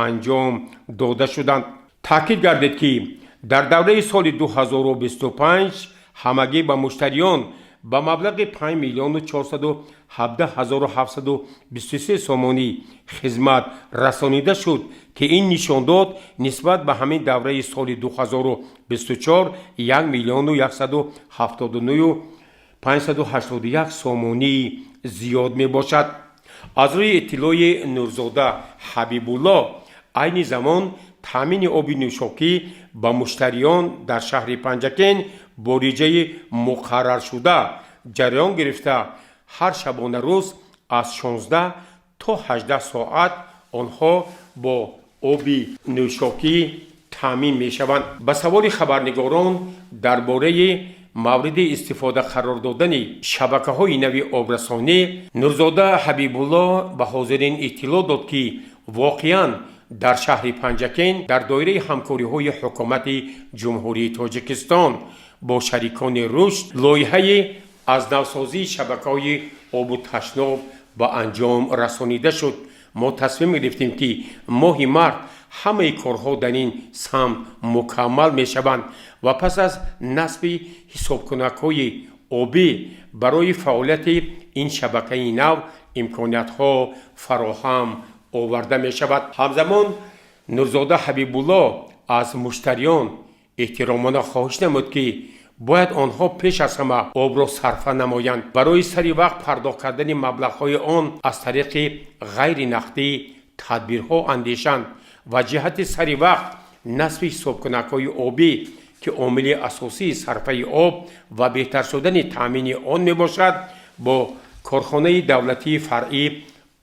анҷом дода шуданд. таъкид гардид, ки дар давраи соли 2025 ҳамагӣ ба муштариён ба маблағи 5 миллион 417 723 сомонӣ хизмат расонида шуд, ки ин нишон дод нисбат ба ҳамин давраи соли 2024 1 миллион 179 581 сомонӣ зиёд мебошад. аз рӯи иттилои Нурзода Ҳабибулло, айни замон таъмини оби нӯшокӣ ба муштариён дар шаҳри Панҷакен бо реҷаи муқарраршуда ҷараён гирифта, ҳар шабона рӯз аз 16 то 18 соат онҳо бо оби нӯшокӣ таъмин мешаванд. ба саволи хабарнигорон дар бораи мавриди истифода қарор додани шабакаҳои нави обрасонӣ, Нурзода Ҳабибулло ба ҳозирин иттилоъ дод, ки воқеан дар шаҳри Панҷакен дар доираи ҳамкориҳои ҳукумати ҷумҳурии Тоҷикистон бо шарикони рушд лоиҳаи аз навсозии шабакаҳои обу ташноб ба анҷом расонида шуд. мо тасмим гирифтем, ки моҳи март ҳамаи корҳо дар ин самт мукаммал мешаванд ва пас аз насби ҳисобкунакҳои обӣ барои фаъолияти ин шабакаи нав имкониятҳо фароҳам оварда мешавад. ҳамзамон Нурзода Ҳабибулло аз муштариён эҳтиромона хоҳиш намуд, ки бояд онҳо пеш аз ҳама обро сарфа намоянд. барои сари вақт пардохт кардани маблағҳои он аз тариқи ғайринақдӣ тадбирҳо андешанд ва ҷиҳати сари вақт насби ҳисобкунакҳои обӣ, ки омили асосии сарфаи об ва беҳтар шудани таъмини он мебошад, бо корхонаи давлатии фаръии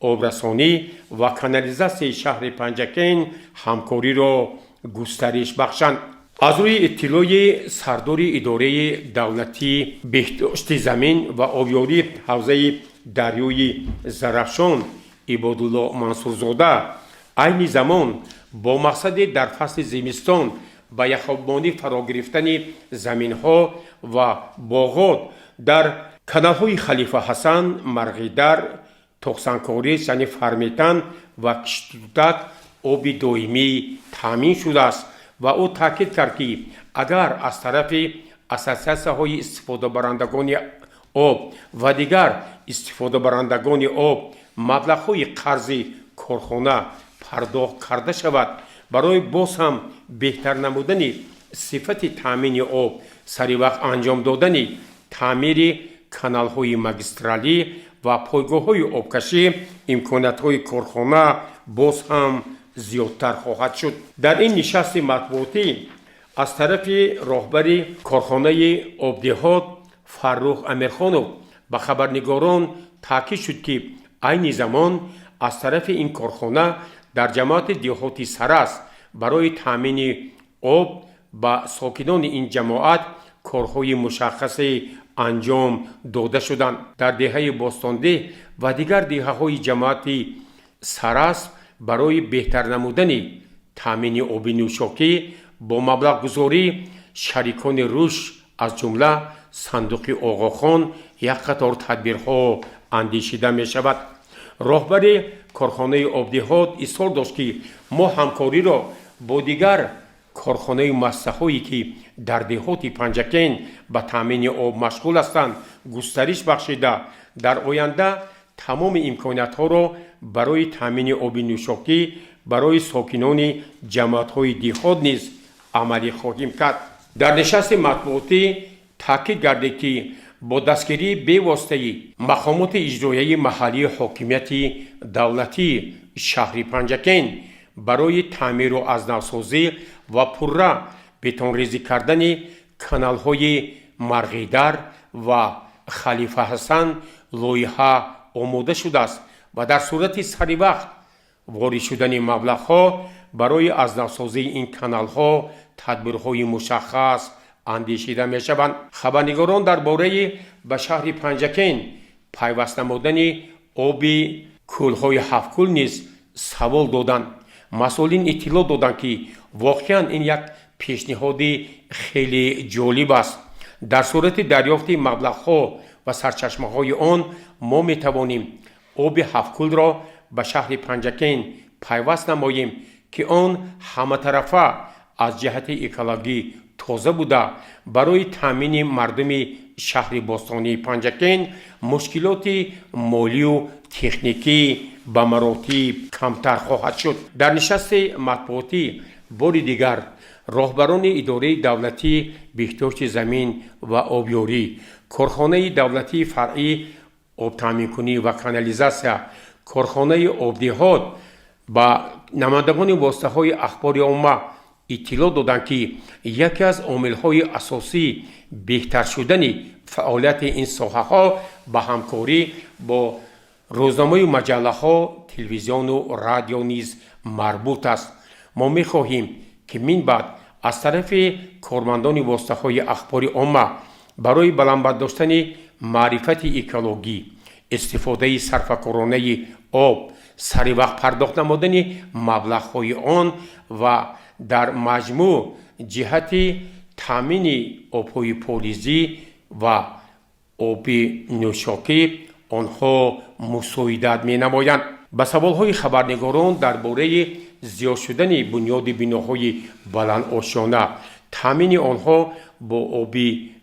обрасонӣ ва канализасияи шаҳри Панҷакен ҳамкориро густариш бахшанд. аз рӯи иттилои сардори идораи давлатии беҳдошти замин ва обёрии ҳавзаи дарёи Зарафшон Ибодулло Мансурзода, айни замон бо мақсади дар фасли зимистон ба яхобонӣ фаро гирифтани заминҳо ва боғот дар каналҳои Халифа Ҳасан, Марғидар, тоқсанкорис яъне фарметан ва киштутак оби доимӣ таъмин шудааст ва ӯ таъкид кард, ки агар аз тарафи ассотсиатсияҳои истифодабарандагони об ва дигар истифодабарандагони об маблағҳои қарзи корхона пардохт карда шавад, барои боз ҳам беҳтар намудани сифати таъмини об сари вақт анҷом додани таъмири каналҳои магистралӣ و پایگاه‌های آبکشی امکانات‌های کارخانه باز هم زیادتر خواهد شد. در این نشست مطبوعاتی از طرف راهبر کارخانه آبدهات فرخ امیرخانов به خبرنگاران تاکید شد که عین زمان از طرف این کارخانه در جماعت دهاتی سرس برای تامین آب به ساکنان این جماعت کارهای مشخصی انجام داده شدند. در دهه باستانده و دیگر دهه‌های جماعت سرس برای بهتر نمودن تامین آب نوشاکی با مبلغ گذاری شریکان روش از جمله صندوق آقاخان یک قطار تدبیرها اندیشیده می شود. راهبر کارخانه آبدهات اصرار داشت که ما همکاری را با دیگر کارخانه مصرف‌هایی که در دهات پنجکین به تامین آب مشغول هستند گسترش بخشیده در آینده تمام امکانات‌ها را برای تامین آب نوشاکی برای ساکنان جماعت‌های دهات نیز عملی خواهیم کرد. در نشست مطبوعاتی تاکید گردید که با دستگیری بی‌واسطه مقامات اجرایی محلی حاکمیت دولتی شهر پنجکین برای تعمیر و ازنوسازی و پرره بتون‌ریزی کردن کانال‌های مرغیدر و خلیفه حسن لایحه آماده شده است و در صورت سری وقت وارد شدن مبلغ‌ها برای ازنوسازی این کانال‌ها تدبیرهای مشخص اندیشیده می شوند. خبرنگاران درباره به شهر پنجکین پیوست نمودن آب کول‌های هفت‌کول نیز سوال دادند. مسئولین اطلاع دادند که واقعاً این یک پیشنهاد خیلی جالب است. در صورت دریافت مبلغ‌ها و سرچشمه‌های آن ما می توانیم آب هفت‌کول را به شهر پنجکین پیوست نماییم که آن همه طرفه از جهت اکولوژی تازه بوده برای تامین مردم شهر باستانی پنجکین مشکلات مالی و تکنیکی به مراتب کمتر خواهد شد. در نشست مطبوعاتی بار دیگر راهبران اداره دولتی بهداشت زمین و آبیاری، کارخانه دولتی فرعی آب تامین کنی و کانالیزاسیا، کارخانه آبدهات با نمایندگان واسطه‌های اخبار عامه اطلاع دادند که یکی از عامل‌های اساسی بهتر شدن فعالیت این ساحه‌ها به همکاری با روزنامه و مجله‌ها، تلویزیون و رادیو نیز مربوط است. ما می‌خواهیم که من بعد از طرف کارمندان واسطه‌های اخبار عامه برای بلند داشتن معرفت اکولوژی، استفاده صرفه‌کارانه آب، سری وقت پرداخت نمودن مبلغ‌های آن و در مجموع جهت تامین آب‌های پالیزی و آب نوشاکی آنها مساعدت می‌نمایند. به سوال‌های خبرنگاران درباره زیاد شدن بنیاد بناهای بلند آشانه، تامین آنها با آب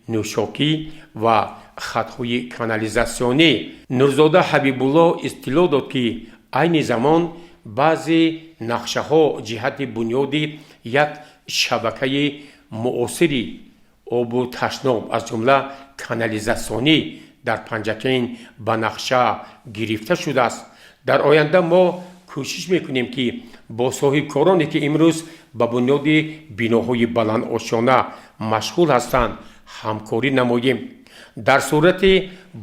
نوشاکی و خطهای کانالیزاسیونی، نورزاده حبیب‌الله اطلاع داد که عین زمان بعضی نقشه‌ها جهت بنیاد یک شبکه معاصری آب و تشناب از جمله کانالیزاسیونی در پنجکین به نقشه گرفته شده است. در آینده ما کوشش میکنیم که با صاحبکارانی که امروز به بنیاد بناهای بلند آشانه مشغول هستند همکاری نماییم. در صورت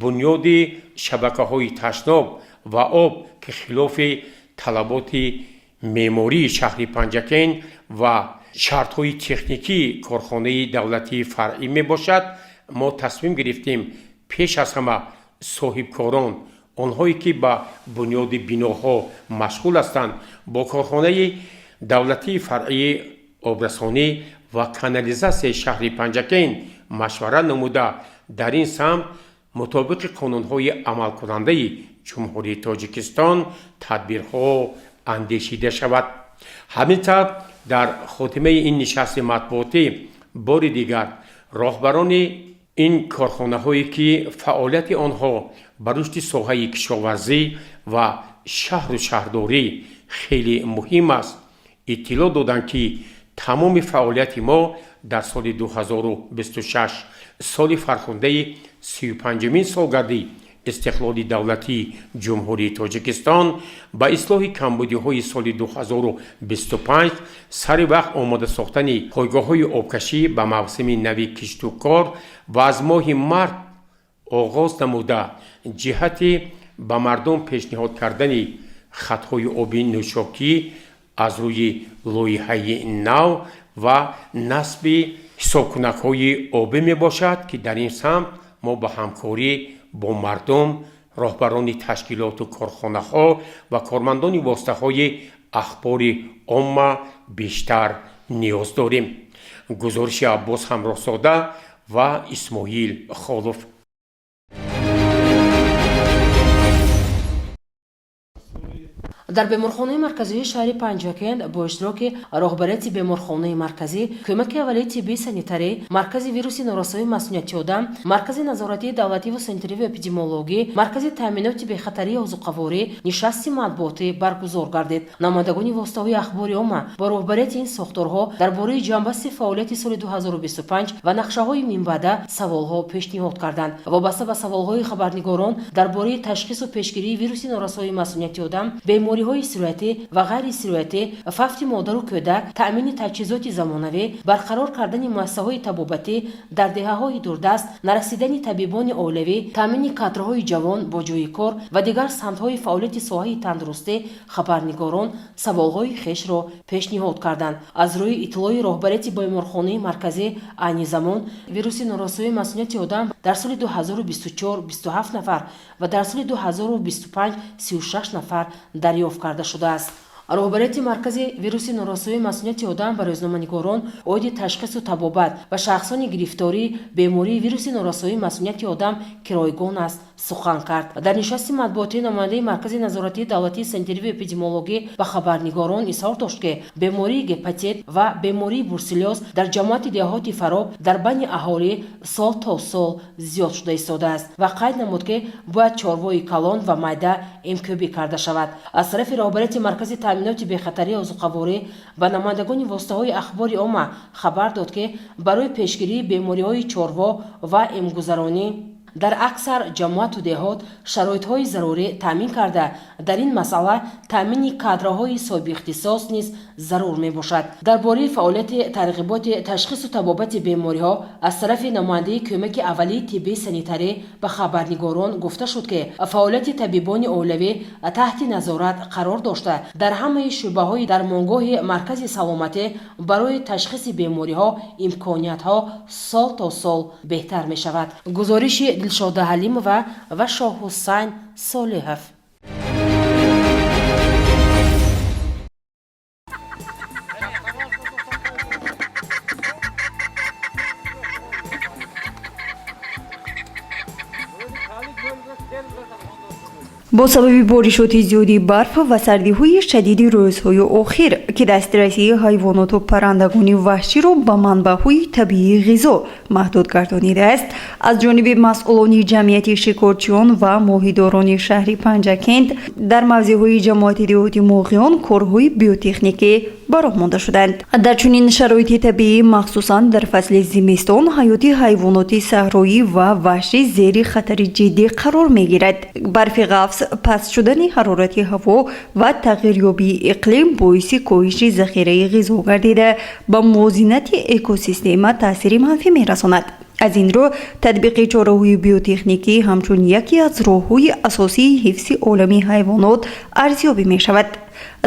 بنیاد شبکه‌های تشناب و آب که خلاف طلبات معماری شهر پنجکین و شرط‌های تکنیکی کارخانه دولتی فرعی می باشد، ما تصمیم گرفتیم پیش از همه صاحبکاران، آنهایی که با بنیاد بناها مشغول هستند، با کارخانه دولتی فرعی آبرسانی و کانالیزاسیون شهر پنجکین مشوره نموده در این سمت مطابق قانون‌های عمل کننده جمهوری تاجیکستان تدبیرها اندیشیده شود. همینطور در خاتمه این نشست مطبوعاتی بار دیگر راهبران این کارخانه‌هایی که فعالیت آنها بر رشد ساحه کشاورزی و شهر و شهرداری خیلی مهم است اطلاع دادند که تمام فعالیت ما در سال 2026 سال فرخنده 35مین سالگرد استقلال دولتی جمهوری تاجیکستان با اصلاح کمبودی‌های سال 2025 سر وقت آماده ساختن پایگاه‌های آبکشی به موسم نوی کشت و کار و از ماه مارس آغاز نموده جهت به مردم پیشنهاد کردن خطهای آبی نوشاکی از روی لایحه نو و نصب حسابکنک‌های آبی می باشد که در این سمت ما با همکاری با مردم، راهبران تشکیلات و کارخانه‌ها و کارمندان واسطه‌های اخبار عامه بیشتر نیاز داریم. گزارش عباس همراه‌زاده و اسماعیل خالف. در بیمارخانه مرکزی شهر پنجکند با اشتراک راهبریت بیمارخانه مرکزی، کمک اولیه طبی سانیتاری، مرکز ویروس نورسایی مسئولیت آدم، مرکز نظارتی دولتی و سنتری و اپیدمیولوژی، مرکز تامینات بی‌خطری عضوقواری نشست مطبوعاتی برگزار گردید. نمایندگان واسطه‌های اخبار عامه با راهبریت این ساختارها درباره جنبست فعالیت سال 2025 و نقشه‌های منبعد سوال‌ها پیشنهاد کردند. وابسته به سوال‌های خبرنگاران درباره تشخیص و پیشگیری ویروس نورسایی مسئولیت آدم، بیماری‌های سیرویتی و غیر سیرویتی، ففت مادر و کودک، تأمین تجهیزات زمانوی، برقرار کردن مؤسسه‌های طبابتی در دهه‌های دوردست، نرسیدن طبیبان اولوی، تأمین کادرهای جوان با جای کار و دیگر سمت‌های فعالیت ساحه تندرستی خبرنگاران سوال‌های خویش را پیشنهاد کردند. از روی اطلاع راهبریت بیمارخانه مرکزی عین زمان ویروس نورسایی مسئولیت آدم در سال 2024 27 نفر و در سال 2025 36 نفر دریافت کرده شده است. راهبریت مرکزی ویروس نورسایی مسئولیت آدم برای روزنامه‌نگاران عاید تشخیص و طبابت و شخصان گرفتاری بیماری ویروس نورسایی مسئولیت آدم که رایگان است سخن کرد. در نشست مطبوعاتی نماینده مرکز نظارتی دولتی سنتری و اپیدمیولوژی و خبرنگاران اظهار داشت که بیماری گپاتیت و بیماری بروسلیوز در جماعت دهات فراب در بین اهالی سال تا سال زیاد شده ایستاده است و قید نمود که باید چاروای کلان و معده امکوبی کرده شود. از طرف راهبریت مرکز تامینات بی‌خطری عضوقواری و نمایندگان واسطه‌های اخبار عامه خبر داد که برای پیشگیری بیماری‌های چاروا و امگذرانی در اکثر جماعت و دهات شرایط‌های ضروری تامین کرده در این مسئله تامین کادرهای صاحب اختصاص نیز ضرور میباشد. درباره فعالیت ترغیبات تشخیص و طبابت بیماری‌ها از طرف نماینده کمک اولیه طبی سانیتاری به خبرنگاران گفته شد که فعالیت طبیبان اولوی تحت نظارت قرار داشته در همه شعبه‌های درمانگاه مرکز سلامتی برای تشخیص بیماری‌ها امکانیت‌ها سال تا سال بهتر می‌شود. گزارش دلشاده حلیمова و شاه حسین صالحов. با سبب بارشات زیادی برف و سردی‌های شدید روزهای اخیر که دسترسی حیوانات و پرندگان وحشی را به منبع‌های طبیعی غذا محدود گردانیده است، از جانب مسئولان جمعیت شکارچیان و ماهیداران شهر پنجکند در موضع‌های جماعت دهاتی موقعان کارهای بیوتکنیکی براه مانده شدند. در چنین شرایط طبیعی مخصوصاً در فصل زمستان حیات حیوانات صحرایی و وحشی زیر خطر جدی قرار می‌گیرد. برف قفس، پست شدن حرارت هوا و تغییریابی اقلیم باعث کاهش ذخیره غذا گردیده به موازنت اکوسیستم تاثیر منفی می‌رساند. از این رو تطبیق چاره‌های بیوتکنیکی همچون یکی از راه‌های اساسی حفظ عالمی حیوانات ارزیابی می‌شود.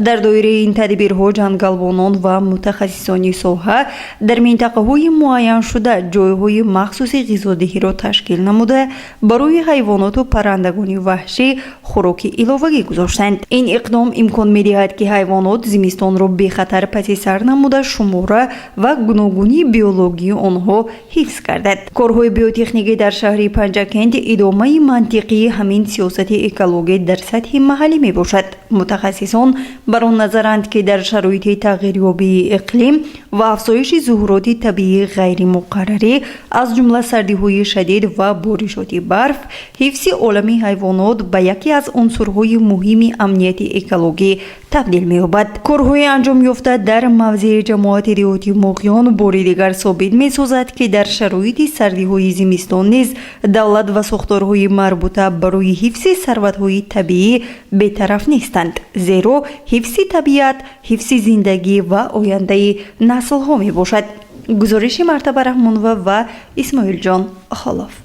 در دایره این تدبیرها جنگلبانان و متخصصان ساحه در منطقه‌های معین شده جایهای مخصوص غذادهی را تشکیل نموده برای حیوانات و پرندگان وحشی خوراک علاوه‌ای گذاشتند. این اقدام امکان می‌دهد که حیوانات زمستان را بی خطر پس سر نموده شماره و گوناگونی بیولوژی آنها حفظ گردد. کارهای بیوتکنیکی در شهر پنجکند ادامه منطقی همین سیاست اکولوژی در سطح محلی میباشد. متخصصان بر آن نظرند که در شرایط تغییریابی اقلیم و افزایش ظهورات طبیعی غیر مقرری از جمله سردی‌های شدید و بارشات برف، حفظ عالم حیوانات به یکی از عنصرهای مهم امنیت اکولوژی تبدیل می‌یابد. کارهای انجام یافته در موضع جماعت دهاتی موقعیان بار دیگر ثابت می‌سازد که در شرایط سردی‌های زمستان نیز دولت و ساختارهای مربوطه برای حفظ ثروت‌های طبیعی بی‌طرف نیستند، زیرا حفظ طبیعت حفظ زندگی و آینده نسل‌ها میباشد. گزارش مرتبه رحمانова و اسماعیل جان خالف.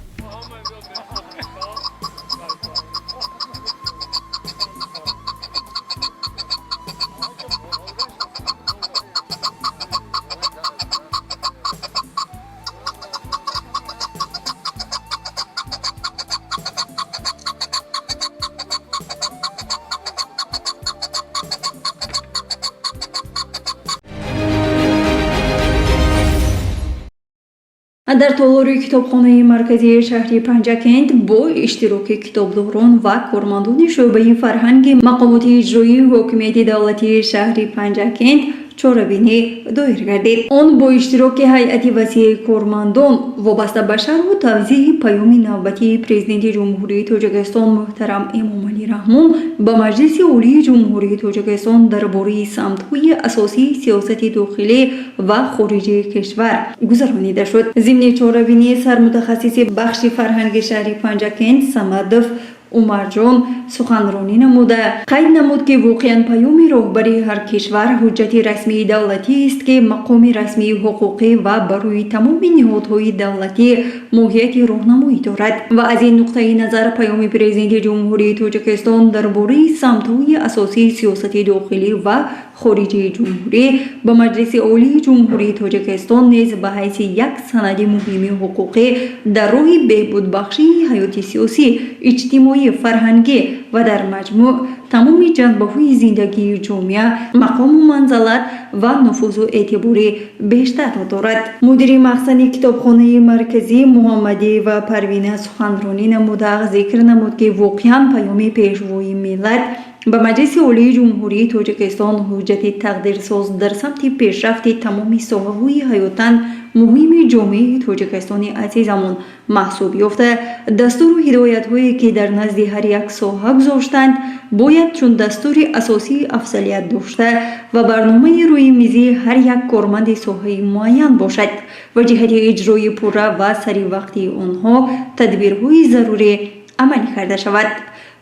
در تالاری کتابخانه مرکزی شهر پنجکند با اشتراک کتابداران و کارمندان شعبه فرهنگ مقامات اجرایی حاکمیت دولتی شهر پنجکند چاره‌بینی دایر گردید. آن با اشتراک هیئت وسیع کارمندان وابسته به شرح و توضیح پیام نوبتی پرزیدنت جمهوری تاجیکستان محترم امامعلی رحمون به مجلس عالی جمهوری تاجیکستان درباره سمت‌های اساسی سیاست داخلی و خارجی کشور گذرانیده شد. ضمن چاره‌بینی سرمتخصص بخش فرهنگ شهر پنجکند صمدف عمرجان سخنرانی نموده قید نمود که واقعا پیام راهبری هر کشور حجت رسمی دولتی است که مقام رسمی حقوقی و برای تمام نهادهای دولتی ماهیت راهنمایی دارد و از این نقطه نظر پیام پرزیدنت جمهوری تاجیکستان درباره سمت‌های اساسی سیاست داخلی و خارجی جمهوری به مجلس عالی جمهوری تاجیکستان نیز به حیث یک سند مهم حقوقی در راه بهبود بخشی حیات سیاسی، اجتماعی، فرهنگی و در مجموع تمام جنبه‌های زندگی جامعه مقام و منزلت و نفوذ و اعتباری بیشتر دارد. مدیر مخزن کتابخانه مرکزی محمدی و پروینه سخنرانی نموده ذکر نمود که واقعا پیام پیشروی ملت به مجلس عالی جمهوری تاجیکستان حجت تقدیرساز در سمت پیشرفت تمام ساحه‌های حیاتاً مهم جامعه تاجیکستانی عزیزمان محسوب یافته دستور و هدایت‌هایی که در نزد هر یک ساحه گذاشتند باید چون دستور اساسی افضلیت داشته و برنامه روی میزی هر یک کارمند ساحه معین باشد و جهت اجرای پوره و سریع وقتی آنها تدبیرهای ضروری عملی کرده شود.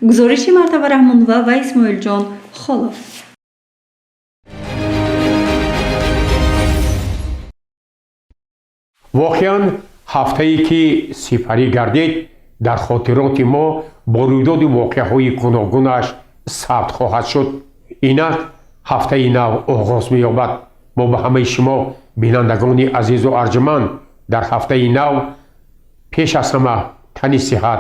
گزارش مرتبه رحمانova و اسماعیل جان خالف. واقعا هفته‌ای که سپری گردید در خاطرات ما با رویداد واقعه‌های گوناگونش ثبت خواهد شد. اینک هفته نو آغاز می‌یابد. ما به همه شما بینندگان عزیز و ارجمند در هفته نو پیش از همه تن صحت،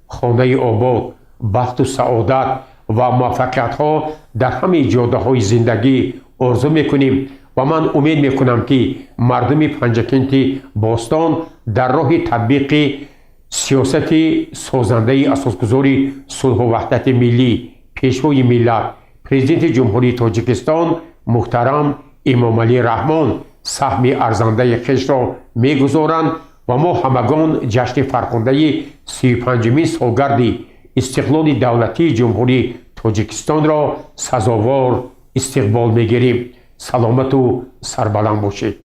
خانه آباد، بخت و سعادت و موفقیت‌ها در همه جاده‌های زندگی آرزو می‌کنیم و من امید می‌کنم که مردم پنجکند باستان در راه تطبیق سیاست سازنده اساسگذاری صلح و وحدت ملی پیشوای ملت پرزیدنت جمهوری تاجیکستان محترم امامعلی رحمون سهم ارزنده خویش را می‌گذارند و ما همگان جشن فرخنده 35مین سالگرد استقلال دولتی جمهوری تاجیکستان را سزاوار استقبال می‌گیریم. سلامت و سربلند باشید.